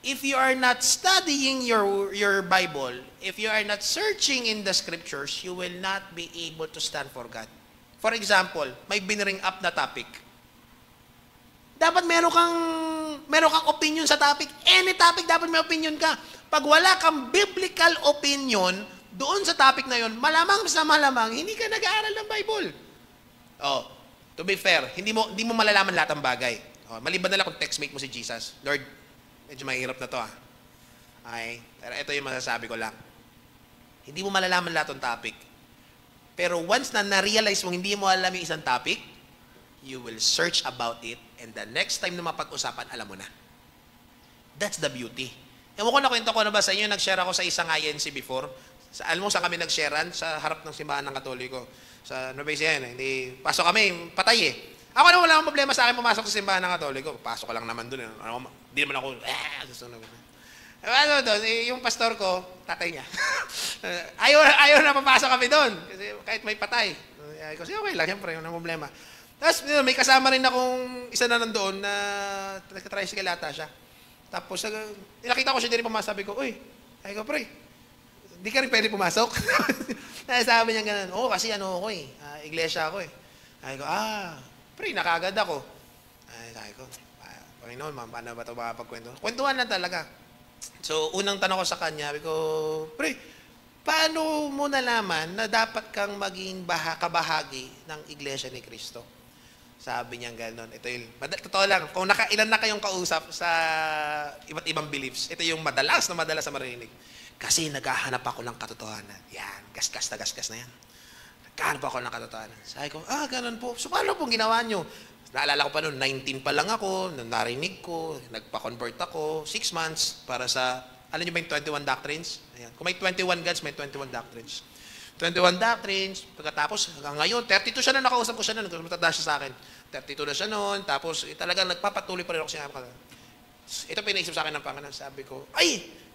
If you are not studying your Bible, if you are not searching in the scriptures, you will not be able to stand for God. For example, may binring up na topic. Dapat meron kang opinion sa topic. Any topic, dapat may opinion ka. Pag wala kang biblical opinion doon sa topic na yon, malamang sa malamang, hindi ka nag-aaral ng Bible. Oh, to be fair, hindi mo malalaman lahat ng bagay. Oh, maliban na lang kung textmate mo si Jesus. Lord, medyo mahirap na to Okay? Pero ito yung masasabi ko lang. Hindi mo malalaman lahat ng topic. Pero once na na-realize mo hindi mo alam yung isang topic, you will search about it and the next time na mapag-usapan, alam mo na. That's the beauty. Ewan ko na kwento ko na ba sa inyo, nag-share ako sa isang INC before. Alam mo saan kami nag-sharean? Sa harap ng simbahan ng Katoliko. Sa Nueva Ecija yan. Hindi, pasok kami, patay Ako na wala akong problema sa akin pumasok sa simbahan ng Katoliko. Pasok ko lang naman doon. Hindi naman ako, gusto na. Yung pastor ko, tatay niya. ayaw na papasok kami doon. Kasi kahit may patay. Kasi okay lang, siyempre, yun ang problema. Tapos may kasama rin akong isa na nandoon na nagka-tricycle ata siya. Tapos nakita ko siya din pumasok, sabi ko, uy, ay ko pre, di ka rin pwede pumasok. Sabi niya ganun, kasi ako iglesia ako Ay ko, pre, nakagad ako. Sabi ko, Panginoon, paano ba ito makapagkwento? Kwentuhan lang talaga. So, unang tanong ko sa kanya, sabi ko, pre, paano mo nalaman na dapat kang maging kabahagi ng iglesia ni Cristo? Sabi niya gano'n. Ito yung, totoo lang, kung ilan na kayong kausap sa iba't ibang beliefs, ito yung madalas na marinig. Kasi naghahanap ako ng katotohanan. Yan, gasgas na yan. Naghahanap ako ng katotohanan. Sabi ko, gano'n po. So, paano pong ginawa nyo? Naalala ko pa noon, 19 pa lang ako, narinig ko, nagpa-convert ako, 6 months para sa, alam niyo ba yung 21 doctrines? Ayan. Kung may 21 gods, may 21 doctrines. 21 doctrines, pagkatapos hanggang ngayon, 32 siya na nakausap ko siya na, matanda siya sa akin. 32 na siya noon, tapos talagang nagpapatuloy pa rin ako siya. Ito pinaisip sa akin ng Panginoon, sabi ko,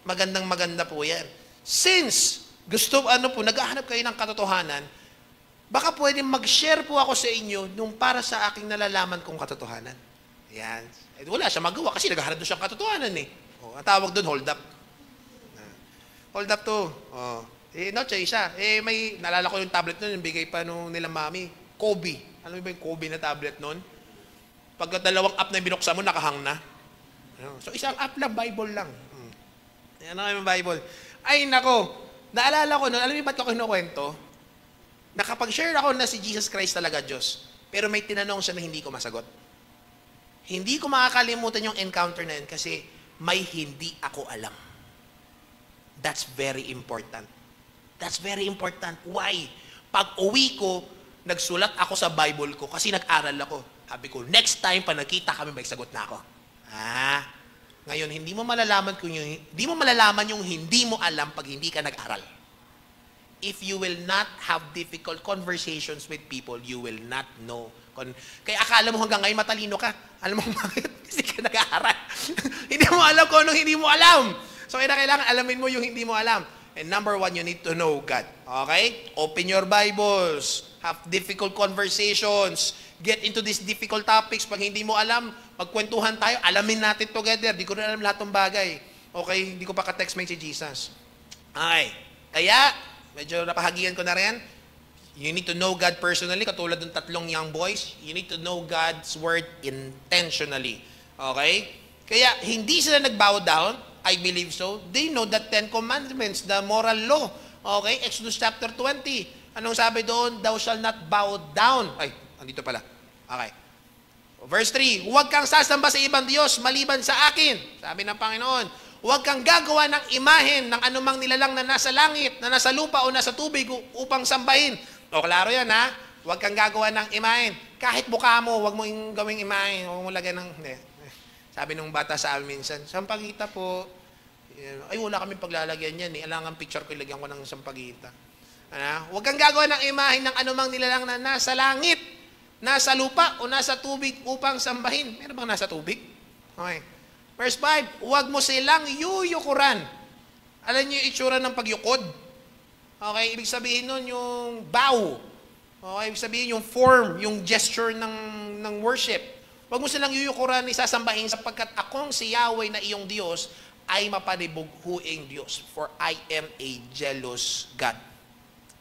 maganda po yan. Since, naghahanap kayo ng katotohanan, baka pwedeng mag-share po ako sa inyo nung para sa aking nalalaman kong katotohanan. Yan. Wala siya magawa kasi naghahanap doon siyang katotohanan ang tawag doon, hold up. Hold up to. No choice siya. Naalala ko yung tablet nun, yung bigay pa nung nila mami. Kobe. Alam mo ba yung Kobe na tablet nun? Pag dalawang app na binuksan mo, nakahang na. So, isang app lang, Bible lang. Yan ang yung Bible. Ay, nako. Naalala ko nun, alam mo ba't ako kinukwento? Nakapag-share ako na si Jesus Christ talaga Diyos. Pero may tinanong siya na hindi ko masagot. Hindi ko makakalimutan yung encounter na yun kasi may hindi ako alam. That's very important. That's very important. Why? Pag uwi ko, nagsulat ako sa Bible ko kasi nag-aral ako. Sabi ko, next time pa nakita kami, may sagot na ako. Ngayon, hindi mo malalaman yung hindi mo alam pag hindi ka nag-aral. If you will not have difficult conversations with people, you will not know. Kaya akala mo hanggang ngayon matalino ka. Alam mo bakit? Kasi ka nag-aaral. Hindi mo alam kung anong hindi mo alam. So, kailangan alamin mo yung hindi mo alam. And number one, you need to know God. Okay? Open your Bibles. Have difficult conversations. Get into these difficult topics. Pag hindi mo alam, magkwentuhan tayo. Alamin natin together. Di ko na alam lahat ng bagay. Okay? Hindi ko pa ka-textmate si Jesus. Okay. Kaya, medyo napahagian ko na rin. You need to know God personally, katulad ng tatlong young boys. You need to know God's word intentionally. Okay? Kaya, hindi sila nag-bow down. I believe so. They know the 10 Commandments, the moral law. Okay? Exodus chapter 20. Anong sabi doon? Thou shalt not bow down. Ay, andito pala. Okay. Verse 3, huwag kang sasamba sa ibang Diyos maliban sa akin. Sabi ng Panginoon, huwag kang gagawa ng imahen ng anumang nilalang na nasa langit, na nasa lupa o nasa tubig upang sambahin. O, klaro yan, ha? Huwag kang gagawa ng imahen. Kahit mukha mo, huwag mo yung gawing imahen. Huwag mo lagyan ng... Sabi nung bata sa amin minsan, sampagita po. Ay, wala kami paglalagyan yan. Alangan picture ko, ilagyan ko ng sampagita. Huwag kang gagawa ng imahen ng anumang nilalang na nasa langit, nasa lupa o nasa tubig upang sambahin. Meron bang nasa tubig? Okay. Verse 5, huwag mo silang yuyukuran. Alam niyo yung itsura ng pagyukod? Okay, ibig sabihin nun yung bow. Okay, ibig sabihin yung form, yung gesture ng worship. Huwag mo silang yuyukuran, isasambahin sapagkat akong si Yahweh na iyong Diyos ay mapanibughuing Diyos. For I am a jealous God.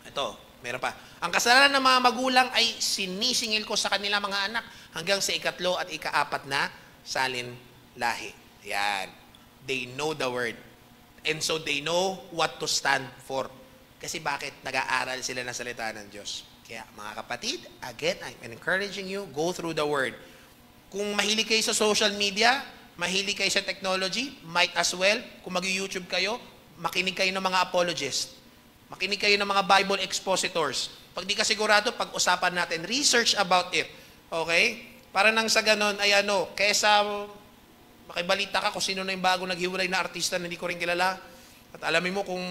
Ito, meron pa. Ang kasalanan ng mga magulang ay sinisingil ko sa kanila mga anak hanggang sa 3 at 4 na salin lahi. Yan. They know the word. And so they know what to stand for. Kasi bakit? Nag-aaral sila ng salita ng Diyos. Kaya mga kapatid, again, I'm encouraging you, go through the word. Kung mahilig kayo sa social media, mahilig kayo sa technology, might as well, kung mag-YouTube kayo, makinig kayo ng mga apologists. Makinig kayo ng mga Bible expositors. Pag di ka sigurado, pag-usapan natin, research about it. Okay? Para nang sa ganon, ay kesa makibalita ka kung sino na yung bago naghiwalay na artista na hindi ko rin kilala. At alamin mo kung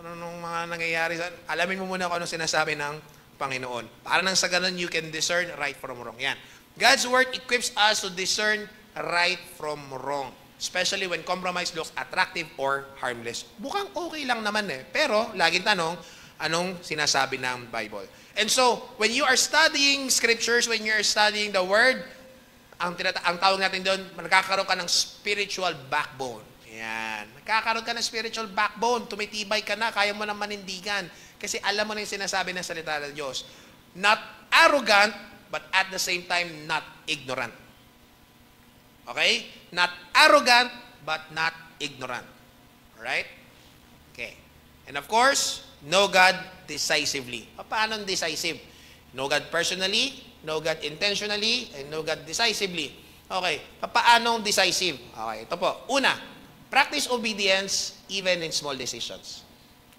ano nung mga nangyayari. Alamin mo muna kung ano sinasabi ng Panginoon. Para nang sa ganon, you can discern right from wrong. Yan. God's word equips us to discern right from wrong. Especially when compromise looks attractive or harmless. Mukhang okay lang naman Pero, laging tanong, anong sinasabi ng Bible? And so, when you are studying scriptures, when you are studying the word, ang tawag natin doon, nagkakaroon ka ng spiritual backbone. Yan. Nagkakaroon ka ng spiritual backbone. Tumitibay ka na, kaya mo nang manindigan. Kasi alam mo na yung sinasabi ng salita ng Diyos. Not arrogant, but at the same time, not ignorant. Okay? Not arrogant, but not ignorant. Alright? Okay. And of course, know God decisively. Paano decisive? Know God personally, know God intentionally, and know God decisively. Okay. Paano decisive? Okay. Ito po. Una, practice obedience even in small decisions.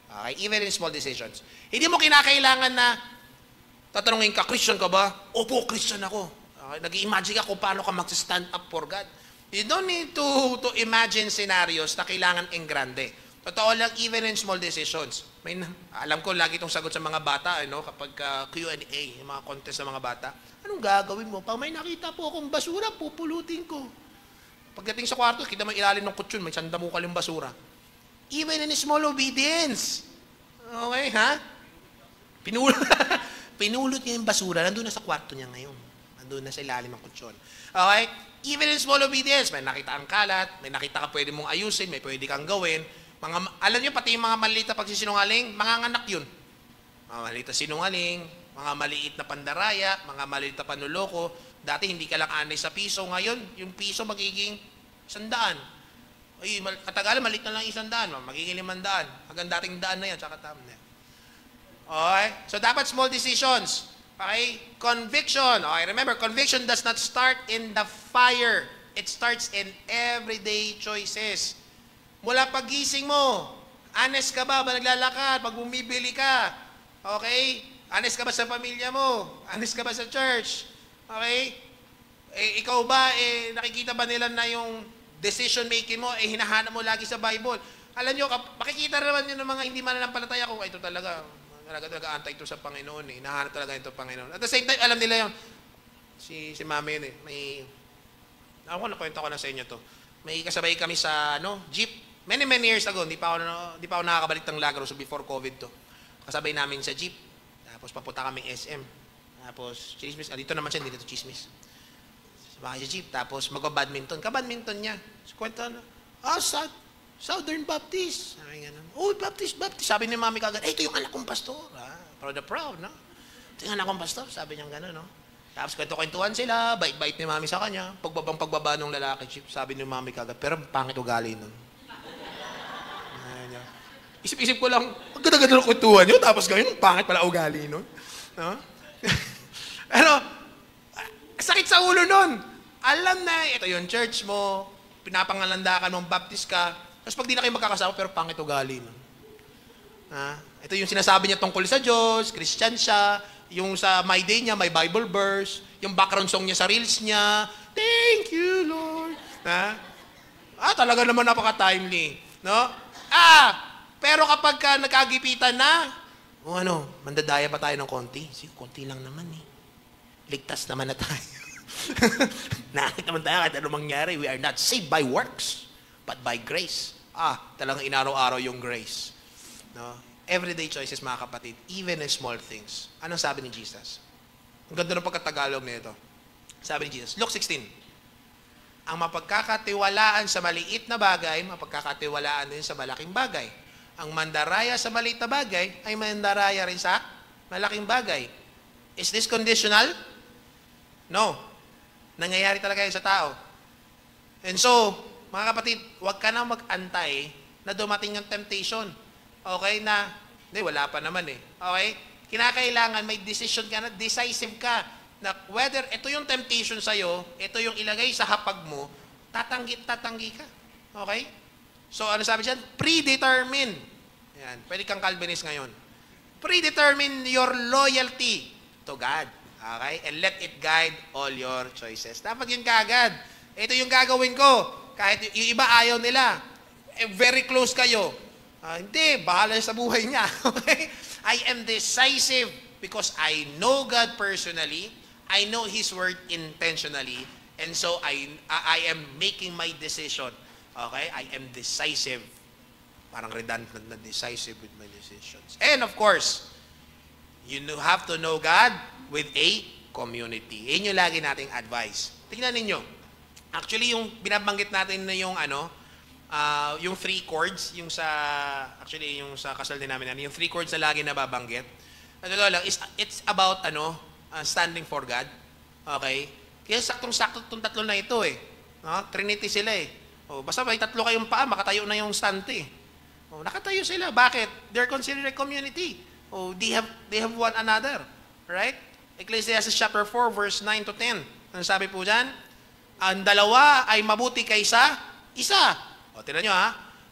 Okay. Even in small decisions. Hindi mo kinakailangan na tatanungin ka, Christian ka ba? Opo, Christian ako. Okay. Nag-i-imagine ka kung paano ka mag-stand up for God. You don't need to imagine scenarios na kailangan engrande. Totoo lang, even in small decisions. Alam ko, lagi itong sagot sa mga bata, kapag Q&A, yung mga contest ng mga bata. Anong gagawin mo? Pag may nakita po akong basura, pupulutin ko. Pagdating sa kwarto, kita may ilalim ng kutsyon, may sandamukal yung basura. Even in small obedience. Okay, ha? Pinulot niya yung basura, nandun na sa kwarto niya ngayon. Nandun na sa ilalim ng kutsyon. Okay? Even in small obedience, may nakita ang kalat, may nakita ka pwede mong ayusin, may pwede kang gawin. Alam niyo, pati yung mga maliit na pagsisinungaling, mga nganak yun. Mga maliit na sinungaling, mga maliit na pandaraya, mga maliit na panuloko. Dati hindi ka lang anay sa piso. Ngayon, yung piso magiging 100. Ay, katagalan, maliit na lang 100. Magiging 500. Hanggang dating daan na yan, tsaka tama na yan. Okay? So, dapat small decisions. Okay? Conviction. Okay, remember, conviction does not start in the fire. It starts in everyday choices. Mula pagising mo, honest ka ba naglalakad, pag bumibili ka? Okay? Honest ka ba sa pamilya mo? Honest ka ba sa church? Okay? Ikaw ba, nakikita ba nila na yung decision making mo, hinahanap mo lagi sa Bible? Alam nyo, makikita naman yun ng mga hindi mananampalataya kung ito talaga antay ito sa Panginoon. Hinahanap talaga ito Panginoon. At the same time, alam nila yung, si mami yun ako nakwento ko na sa inyo to. May kasabay kami sa jeep. Many years ago, hindi pa ako nakakabalik ng Lagros before COVID to. Kasabay namin sa jeep. Tapos papunta kaming SM. Tapos, chismis. Dito naman siya, hindi dito chismis. Sumakay sa jeep. Tapos, magba-badminton. Ka-badminton niya. So, kwento na. Southern Baptist. Sabi nga naman. Oh, Baptist. Sabi ni mami kagad, ito yung anak kong pastor. Proud, no? Ito yung anak kong pastor. Sabi niya gano'n, no? Tapos, kwento-kwentuhan sila. Bait-bait ni mami sa kanya. Pagbaba ng lalaki, jeep. Sabi ni mami kagad, pero pangit ugali nun. Isip-isip ko lang, ang ganda-ganda ng kwentuhan nyo, tapos ganyan, pangit pala ugali nun. No? Sakit sa ulo nun. Alam na, ito yung church mo, pinapangalandakan mong Baptist ka, tapos pag di na kayo magkakasama, pero pangit ugali nun. Ito yung sinasabi niya tungkol sa Diyos, Christian siya, yung sa My Day niya, may Bible verse, yung background song niya sa reels niya, thank you, Lord. Talaga naman napaka-timely. No? Pero kapag nagkagipitan na, mandadaya pa tayo ng konti. Konti lang naman Ligtas naman na tayo. Nakit naman tayo kahit ano mangyari. We are not saved by works, but by grace. Talagang inaraw-araw yung grace. No? Everyday choices, mga kapatid. Even in small things. Anong sabi ni Jesus? Ang ganda ng pagkatagalog nito. Sabi ni Jesus, Luke 16, ang mapagkakatiwalaan sa maliit na bagay, mapagkakatiwalaan din sa malaking bagay. Ang mandaraya sa maliit na bagay ay mandaraya rin sa malaking bagay. Is this conditional? No. Nangyayari talaga yun sa tao. And so, mga kapatid, huwag ka na mag-antay na dumating yung temptation. Okay? Wala pa naman Okay? Kinakailangan may decision ka na, decisive ka, na whether ito yung temptation sa'yo, ito yung ilagay sa hapag mo, tatanggi ka. Okay? So, ano sabi dyan? Predetermine. Yan. Pwede kang Calvinist ngayon. Predetermine your loyalty to God. Okay? And let it guide all your choices. Dapat yun kaagad. Ito yung gagawin ko. Kahit yung iba ayaw nila. Very close kayo. Hindi, bahala sa buhay niya. Okay? I am decisive because I know God personally. I know His Word intentionally. And so, I am making my decision. Okay? I am decisive. Parang redundant na decisive with my decisions. And of course, you have to know God with a community. Yan yung lagi nating advice. Tingnan ninyo. Actually, yung binabanggit natin na yung yung 3 chords, yung sa kasal din namin, yung 3 chords na lagi nababanggit. It's about standing for God. Okay? Kaya saktong-sakto itong tatlo na ito Trinity sila basta may tatlo kayong paa, makatayo na yung stante. Nakatayo sila. Bakit? They're considered a community. They have one another. Right? Ecclesiastes chapter 4, verse 9 to 10. Ano sabi po dyan? Ang dalawa ay mabuti kaysa isa. Tingnan nyo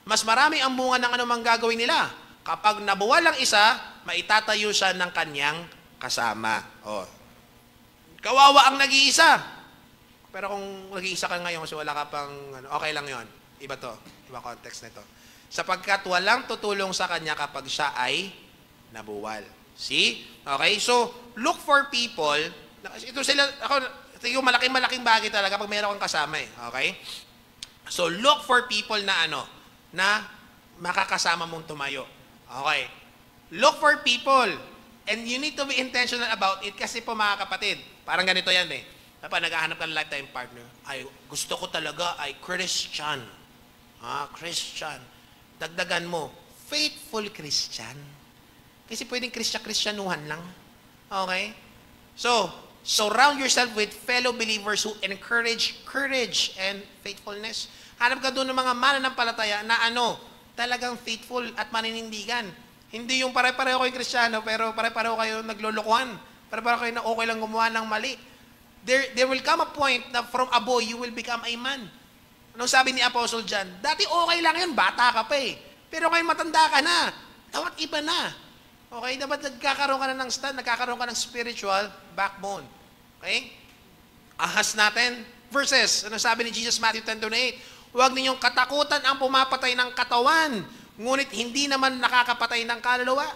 mas marami ang bunga ng anumang gagawin nila. Kapag nabuwal ang isa, maitatayo siya ng kanyang kasama. Kawawa ang nag-iisa. Pero kung nag-iisa ka ngayon kasi wala ka pang, okay lang yon. Iba to. Iba context nito. Sapagkat walang tutulong sa kanya kapag siya ay nabuwal. See? Okay? So, look for people. Ito yung malaking bagay talaga pag mayroon kang kasama Okay? So, look for people na na makakasama mong tumayo. Okay? Look for people. And you need to be intentional about it kasi po mga kapatid, parang ganito yan Kapag naghahanap ka ng lifetime partner, gusto ko talaga ay Christian. Christian. Dagdagan mo, faithful Christian. Kasi pwedeng Christianuhan lang. Okay? So, surround yourself with fellow believers who encourage courage and faithfulness. Hanap ka doon ng mga mananampalataya na talagang faithful at maninindigan. Hindi yung pare-pareho kayong Kristiyano, pero pare-pareho kayo naglolokohan. Pare-pareho kayo na okay lang gumawa ng mali. There will come a point na from a boy, you will become a man. Anong sabi ni Apostle John? Dati okay lang yun, bata ka pa Pero ngayon matanda ka na. Dapat iba na. Okay? Dapat nagkakaroon ka na ng stand, nagkakaroon ka ng spiritual backbone. Okay? ahas natin. Verses, ano sabi ni Jesus, Matthew 10:28? Huwag ninyong katakutan ang pumapatay ng katawan, ngunit hindi naman nakakapatay ng kaluluwa.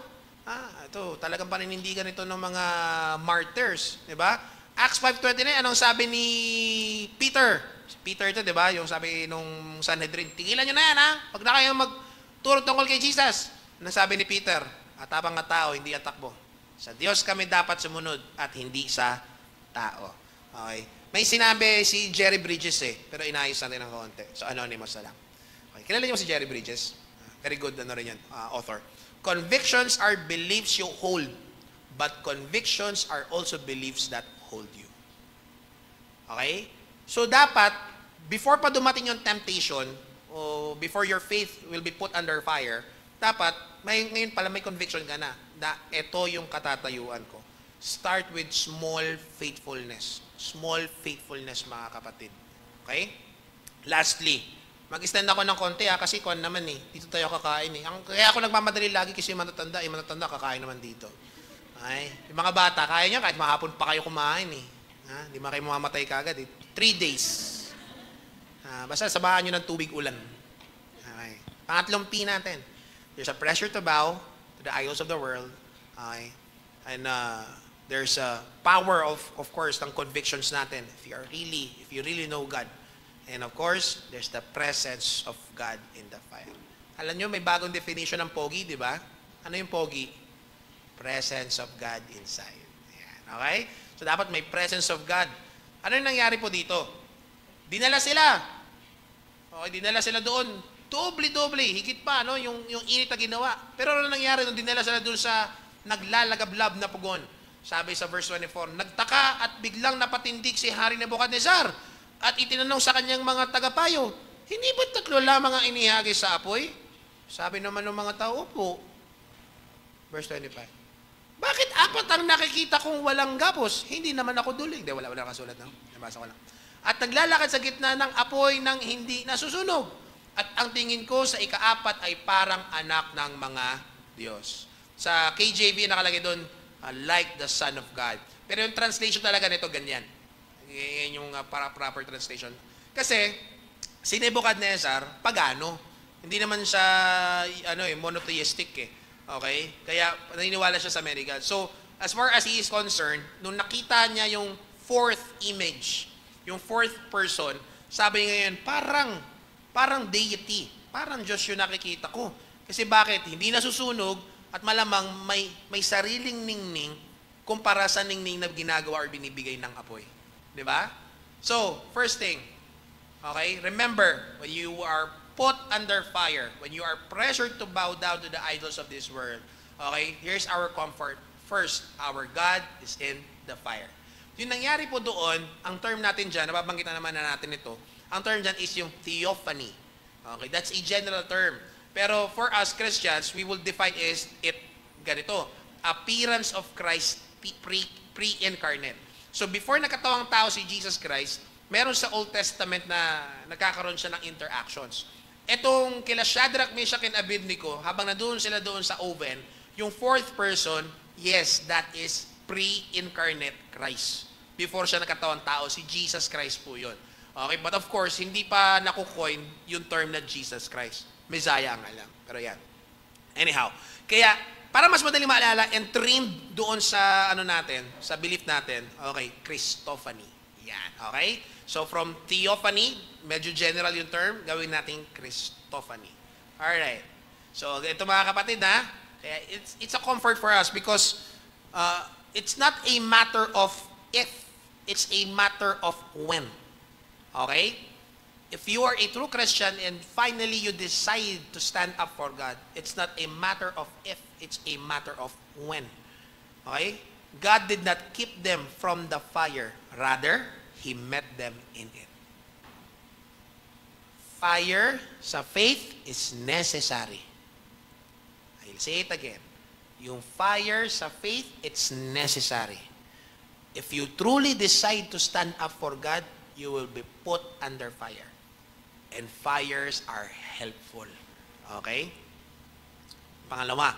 Ito, talagang paninindigan ito ng mga martyrs, di ba? Acts 5:29, anong sabi ni Peter? Peter ito, di ba? Yung sabi nung Sanhedrin, tigilan nyo na yan, ha? Huwag na kayo magturo tungkol kay Jesus. Anong sabi ni Peter? Atapang nga tao, hindi atakbo. Sa Diyos kami dapat sumunod at hindi sa tao. Okay? May sinabi si Jerry Bridges pero inayos natin ng konti. So, anonymous na lang. Okay. Kilala niyo si Jerry Bridges? Very good, author. Convictions are beliefs you hold, but convictions are also beliefs that hold you. Okay? So, dapat, before pa dumating yung temptation, o before your faith will be put under fire, dapat, ngayon pala may conviction ka na ito yung katatayuan ko. Start with small faithfulness. Small faithfulness, mga kapatid. Okay? Lastly, mag-extend ako ng konti kasi kuwan naman dito tayo kakain Kaya ako nagmamadali lagi kasi yung matatanda kakain naman dito. Okay? Yung mga bata, kaya nyo kahit mahapon pa kayo kumain Hindi man kayo mamamatay kagad 3 days. Basta sabahan nyo ng tubig ulan. Okay? Pangatlong P natin. There's a pressure to bow to the idols of the world. Okay? And there's a power of course ng convictions natin if you really know God. And of course, there's the presence of God in the fire. Alam nyo, may bagong definition ng pogi, di ba? Ano yung pogi? Presence of God inside. Ayan, okay? So dapat may presence of God. Ano yung nangyari po dito? Dinala sila. Okay, dinala sila doon. Doble, higit pa, yung init na ginawa. Pero ano nangyari nung dinala sila doon sa naglalagablab na pugon? Sabi sa verse 24, nagtaka at biglang napatindig si Hari Nebuchadnezzar at itinanong sa kanyang mga tagapayo, hindi ba 3 lamang ang inihagis sa apoy? Sabi naman ng mga tao, opo. Verse 25, bakit 4 ang nakikita kong walang gapos? Hindi naman ako duling. Wala kasulat. Nabasa ko lang. At naglalakad sa gitna ng apoy ng hindi nasusunog. At ang tingin ko sa ika-4 ay parang anak ng mga Diyos. Sa KJV nakalagay doon, like the Son of God. Pero yung translation talaga nito ganyan. Yan yung proper translation. Kasi, si Nebuchadnezzar, pagano. Hindi naman siya, monotheistic Okay? Kaya, naniniwala siya sa many gods. So, as far as he is concerned, nung nakita niya yung 4th image, yung 4th person, sabi niya ngayon, parang deity. Parang Diyos yung nakikita ko. Kasi bakit? Hindi nasusunog, at malamang may sariling ningning kumpara sa ningning na ginagawa or binibigay ng apoy. Di ba? So, first thing, okay, remember, when you are put under fire, when you are pressured to bow down to the idols of this world, okay, here's our comfort. First, our God is in the fire. Yung nangyari po doon, ang term natin dyan, nababanggit na naman na natin ito, ang term dyan is yung theophany. Okay, that's a general term. Pero for us Christians, we will define it ganito, appearance of Christ pre-incarnate. So before nakatawang tao si Jesus Christ, meron sa Old Testament na nagkakaroon siya ng interactions. Etong kila Shadrach, Meshach, and Abednego, habang nandoon sila doon sa oven, yung 4th person, yes, that is pre-incarnate Christ. Before siya nakatawang tao, si Jesus Christ po yun. Okay, but of course, hindi pa nakukoin yung term na Jesus Christ. Messiah ang alam. Pero yan. Anyhow, kaya para mas madaling maalala and trained doon sa natin, sa belief natin, okay, Christophany. Yan, okay? So from theophany, medyo general yung term, gawin natin Christophany. Alright. So ito mga kapatid kaya it's a comfort for us because it's not a matter of if, it's a matter of when. Okay? If you are a true Christian and finally you decide to stand up for God, it's not a matter of if, it's a matter of when. Okay? God did not keep them from the fire. Rather, He met them in it. Fire sa faith is necessary. I'll say it again. Yung fire sa faith, it's necessary. If you truly decide to stand up for God, you will be put under fire. And fires are helpful. Okay? Pangalawa,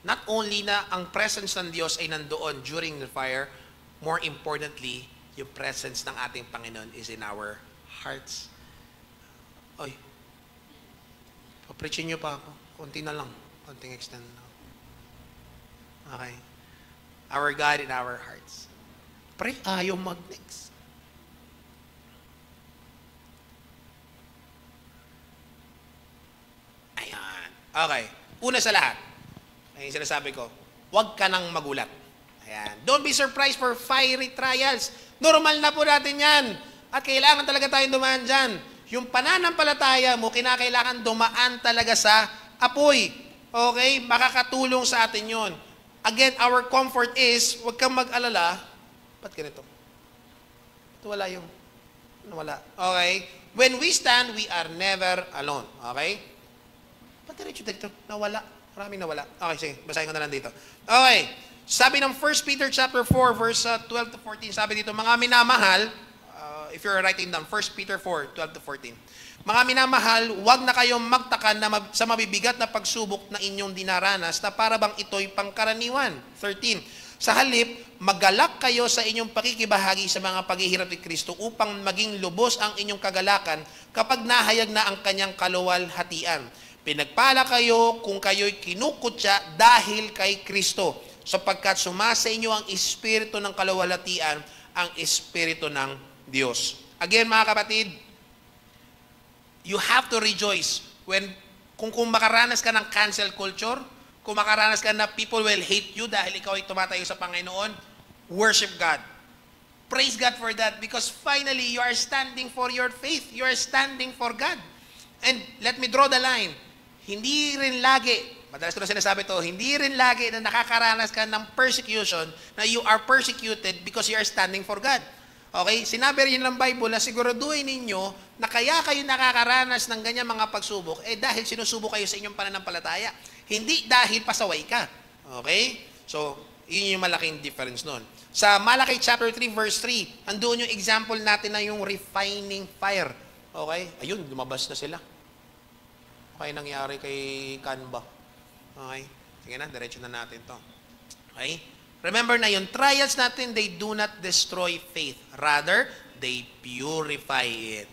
not only na ang presence ng Diyos ay nandoon during the fire, more importantly, yung presence ng ating Panginoon is in our hearts. Oy, papreachin nyo pa ako. Konti na lang. Konting extend lang. Okay. Our God in our hearts. Pre, ayaw mag-next. Ayan. Okay. Una sa lahat, ay sinasabi ko, huwag ka nang magulat. Ayan. Don't be surprised for fiery trials. Normal na po natin yan. At kailangan talaga tayong dumaan dyan. Yung pananampalataya mo, kinakailangan dumaan talaga sa apoy. Okay? Makakatulong sa atin yon. Again, our comfort is, huwag kang mag-alala. Ba't ganito? Ba't wala yung... Wala. Okay? When we stand, we are never alone. Okay? Ba't dito? Nawala. Maraming nawala. Okay, sige. Basahin ko na lang dito. Okay. Sabi ng 1 Peter chapter 4, verse 12 to 14, sabi dito, mga minamahal, if you're writing down, 1 Peter 4, 12 to 14, mga minamahal, huwag na kayong magtaka na sa mabibigat na pagsubok na inyong dinaranas na para bang ito'y pangkaraniwan. 13, sa halip, magalak kayo sa inyong pakikibahagi sa mga paghihirap ni Kristo upang maging lubos ang inyong kagalakan kapag nahayag na ang kanyang kaluwalhatian. Pinagpala kayo kung kayo'y kinukutya dahil kay Kristo, sapagkat sumasa inyo ang espiritu ng kaluwalhatian, ang espiritu ng Diyos. Again, mga kapatid, you have to rejoice when kung makaranas ka ng cancel culture, kung makaranas ka na people will hate you dahil ikaw ay tumatayo sa Panginoon, worship God. Praise God for that because finally you are standing for your faith. You are standing for God. And let me draw the line. Hindi rin lagi, madalas ko na sinasabi to, hindi rin lagi na nakakaranas ka ng persecution na you are persecuted because you are standing for God. Okay? Sinabi rin ng Bible na siguraduhin ninyo na kaya kayo nakakaranas ng ganyan mga pagsubok dahil sinusubok kayo sa inyong pananampalataya. Hindi dahil pasaway ka. Okay? So, yun yung malaking difference nun. Sa Malaki chapter 3 verse 3, andoon yung example natin na yung refining fire. Okay? Ayun, lumabas na sila. Okay, nangyari kay Canva. Okay? Sige na, diretso na natin to. Okay? Remember na yung trials natin, they do not destroy faith. Rather, they purify it.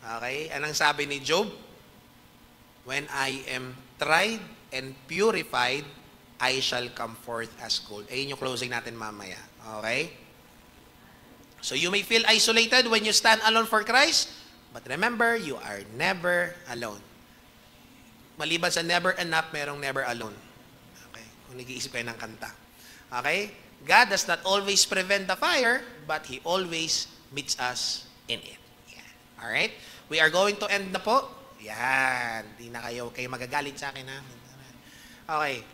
Okay? Anong sabi ni Job? When I am tried and purified, I shall come forth as gold. Ayun yung closing natin mamaya. Okay? So you may feel isolated when you stand alone for Christ, but remember, you are never alone. Maliban sa never enough, merong never alone. Okay? Kung nag-iisip kayo ng kanta. Okay? God does not always prevent the fire, but He always meets us in it. Yan. Alright? We are going to end na po. Yan. Di na kayo magagalit sa akin, ha? Okay.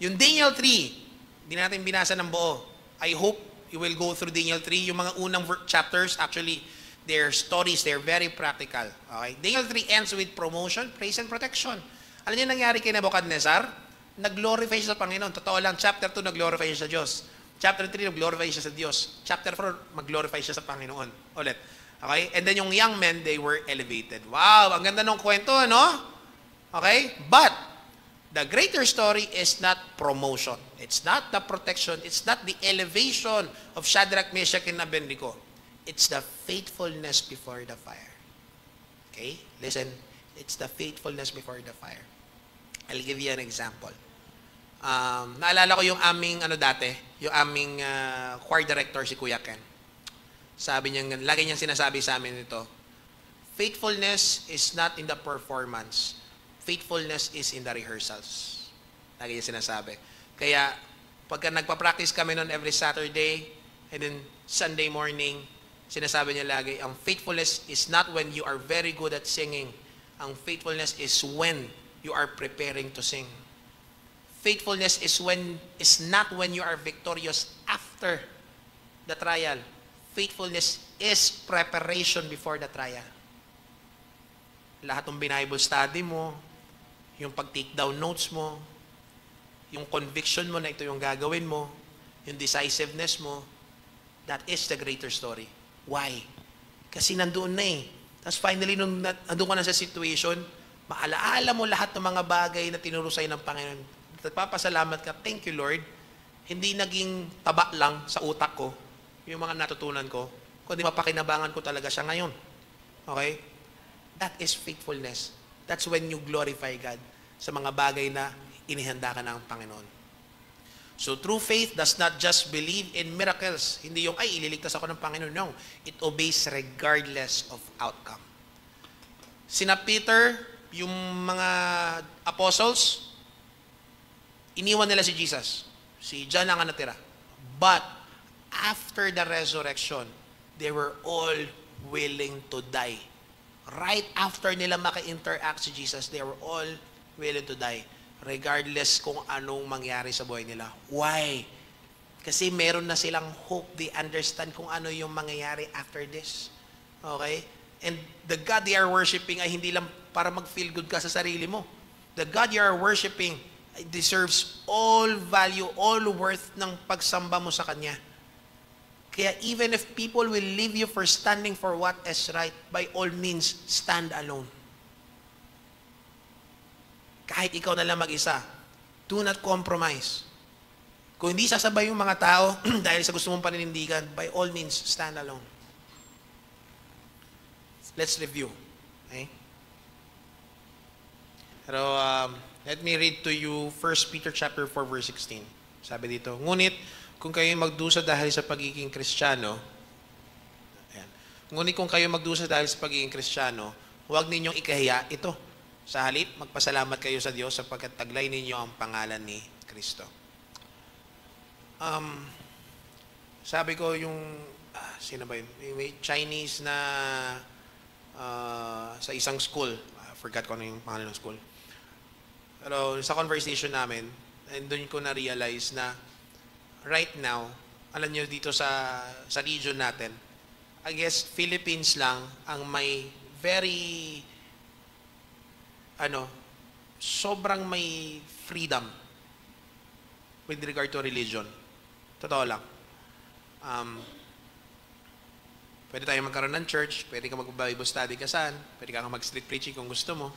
Yung Daniel 3, di natin binasa ng buo. I hope you will go through Daniel 3. Yung mga unang chapters, actually, their stories, they're very practical. Okay? Daniel 3 ends with promotion, praise, and protection. Alam niyo nangyari kay Nebuchadnezzar? Nag-glorify siya sa Panginoon. Totoo lang, chapter 2, nag-glorify siya sa Diyos. Chapter 3, nag-glorify siya sa Diyos. Chapter 4, mag-glorify siya sa Panginoon. Ulit. Okay? And then yung young men, they were elevated. Wow! Ang ganda ng kwento, no? Okay? But, the greater story is not promotion. It's not the protection. It's not the elevation of Shadrach, Meshach, and Abednego. It's the faithfulness before the fire. Okay? Listen. It's the faithfulness before the fire. I'll give you an example. Naalala ko yung aming, yung aming choir director, si Kuya Ken. Sabi niya, lagi niyang sinasabi sa amin ito, faithfulness is not in the performance. Faithfulness is in the rehearsals. Lagi niya sinasabi. Kaya, pagka nagpa-practice kami noon every Saturday, and then Sunday morning, sinasabi niya lagi, ang faithfulness is not when you are very good at singing. Ang faithfulness is when you are preparing to sing. Faithfulness is not when you are victorious after the trial. Faithfulness is preparation before the trial. Lahat ng Bible study mo, yung pag-take down notes mo, yung conviction mo na ito yung gagawin mo, yung decisiveness mo, that is the greater story. Why? Kasi nandoon na eh. Tapos finally, nung nandun ka na sa situation, maalaala mo lahat ng mga bagay na tinuro sa'yo ng Panginoon. At papasalamat ka, thank you Lord, hindi naging taba lang sa utak ko, yung mga natutunan ko, kundi mapakinabangan ko talaga siya ngayon. Okay? That is faithfulness. That's when you glorify God sa mga bagay na inihanda ka ng Panginoon. So true faith does not just believe in miracles. Hindi yung, ay, ililigtas ako ng Panginoon. No. It obeys regardless of outcome. Sina Peter, yung mga apostles, iniwan nila si Jesus. Si John ang natira. But, after the resurrection, they were all willing to die. Right after nila maka-interact si Jesus, they were all willing to die. Regardless kung anong mangyari sa buhay nila. Why? Kasi meron na silang hope. They understand kung ano yung mangyayari after this. Okay? And the God they are worshiping ay hindi lang para mag-feel good ka sa sarili mo. The God you are worshiping deserves all value, all worth ng pagsamba mo sa Kanya. Kaya even if people will leave you for standing for what is right, by all means, stand alone. Kahit ikaw na lang mag-isa, do not compromise. Kung hindi sasabay yung mga tao dahil sa gusto mong paninindigan, by all means, stand alone. Let's review. Okay? Pero, let me read to you 1 Peter chapter 4 verse 16. Sabi dito, ngunit kung kayo magdusa dahil sa pagiging Kristiyano, ngunit kung kayo magdusa dahil sa pagiging Kristiyano, huwag ninyong ikahiya ito. Sa halip, magpasalamat kayo sa Diyos sapagkat taglay ninyo ang pangalan ni Kristo. Sabi ko yung, sino ba yun? May Chinese na sa isang school. I forgot ko ano yung pangalan ng school. Pero sa conversation namin, and doon ko na-realize na right now, alam nyo dito sa region natin, I guess Philippines lang ang may very, sobrang may freedom with regard to religion. Totoo lang. Pwede tayo magkaroon ng church, pwede ka mag-Bible study ka saan, pwede ka mag-street preaching kung gusto mo.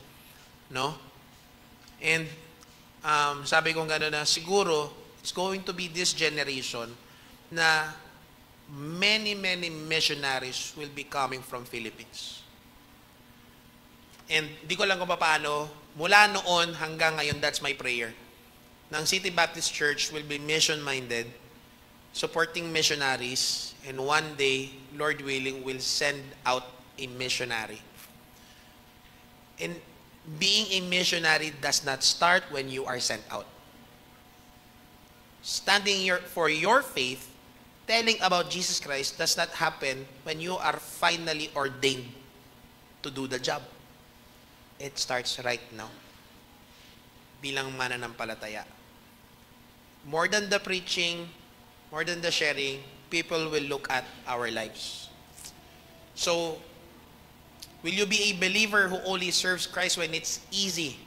No? And sabi ko gano'n na siguro, it's going to be this generation na many missionaries will be coming from Philippines. And di ko lang kung paano, mula noon hanggang ngayon, that's my prayer. Na ang City Baptist Church will be mission-minded, supporting missionaries, and one day, Lord willing, will send out a missionary. And being a missionary does not start when you are sent out. Standing for your faith, telling about Jesus Christ does not happen when you are finally ordained to do the job. It starts right now. Bilang mananampalataya. More than the preaching, more than the sharing, people will look at our lives. So, will you be a believer who only serves Christ when it's easy?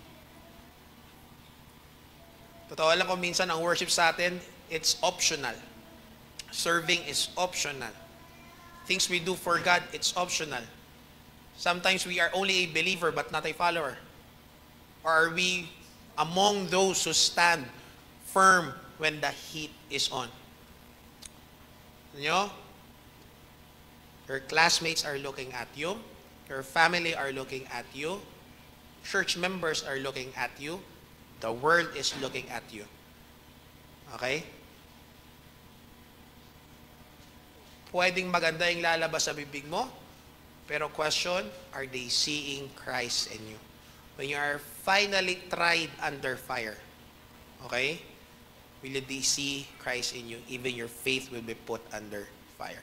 Totoo lang kung minsan ang worship sa atin, it's optional. Serving is optional. Things we do for God, it's optional. Sometimes we are only a believer but not a follower. Or are we among those who stand firm when the heat is on? You know? Your classmates are looking at you. Your family are looking at you. Church members are looking at you. The world is looking at you. Okay? Pwedeng maganda yung lalabas sa bibig mo, pero question, are they seeing Christ in you? When you are finally tried under fire, okay? Will they see Christ in you? Even your faith will be put under fire.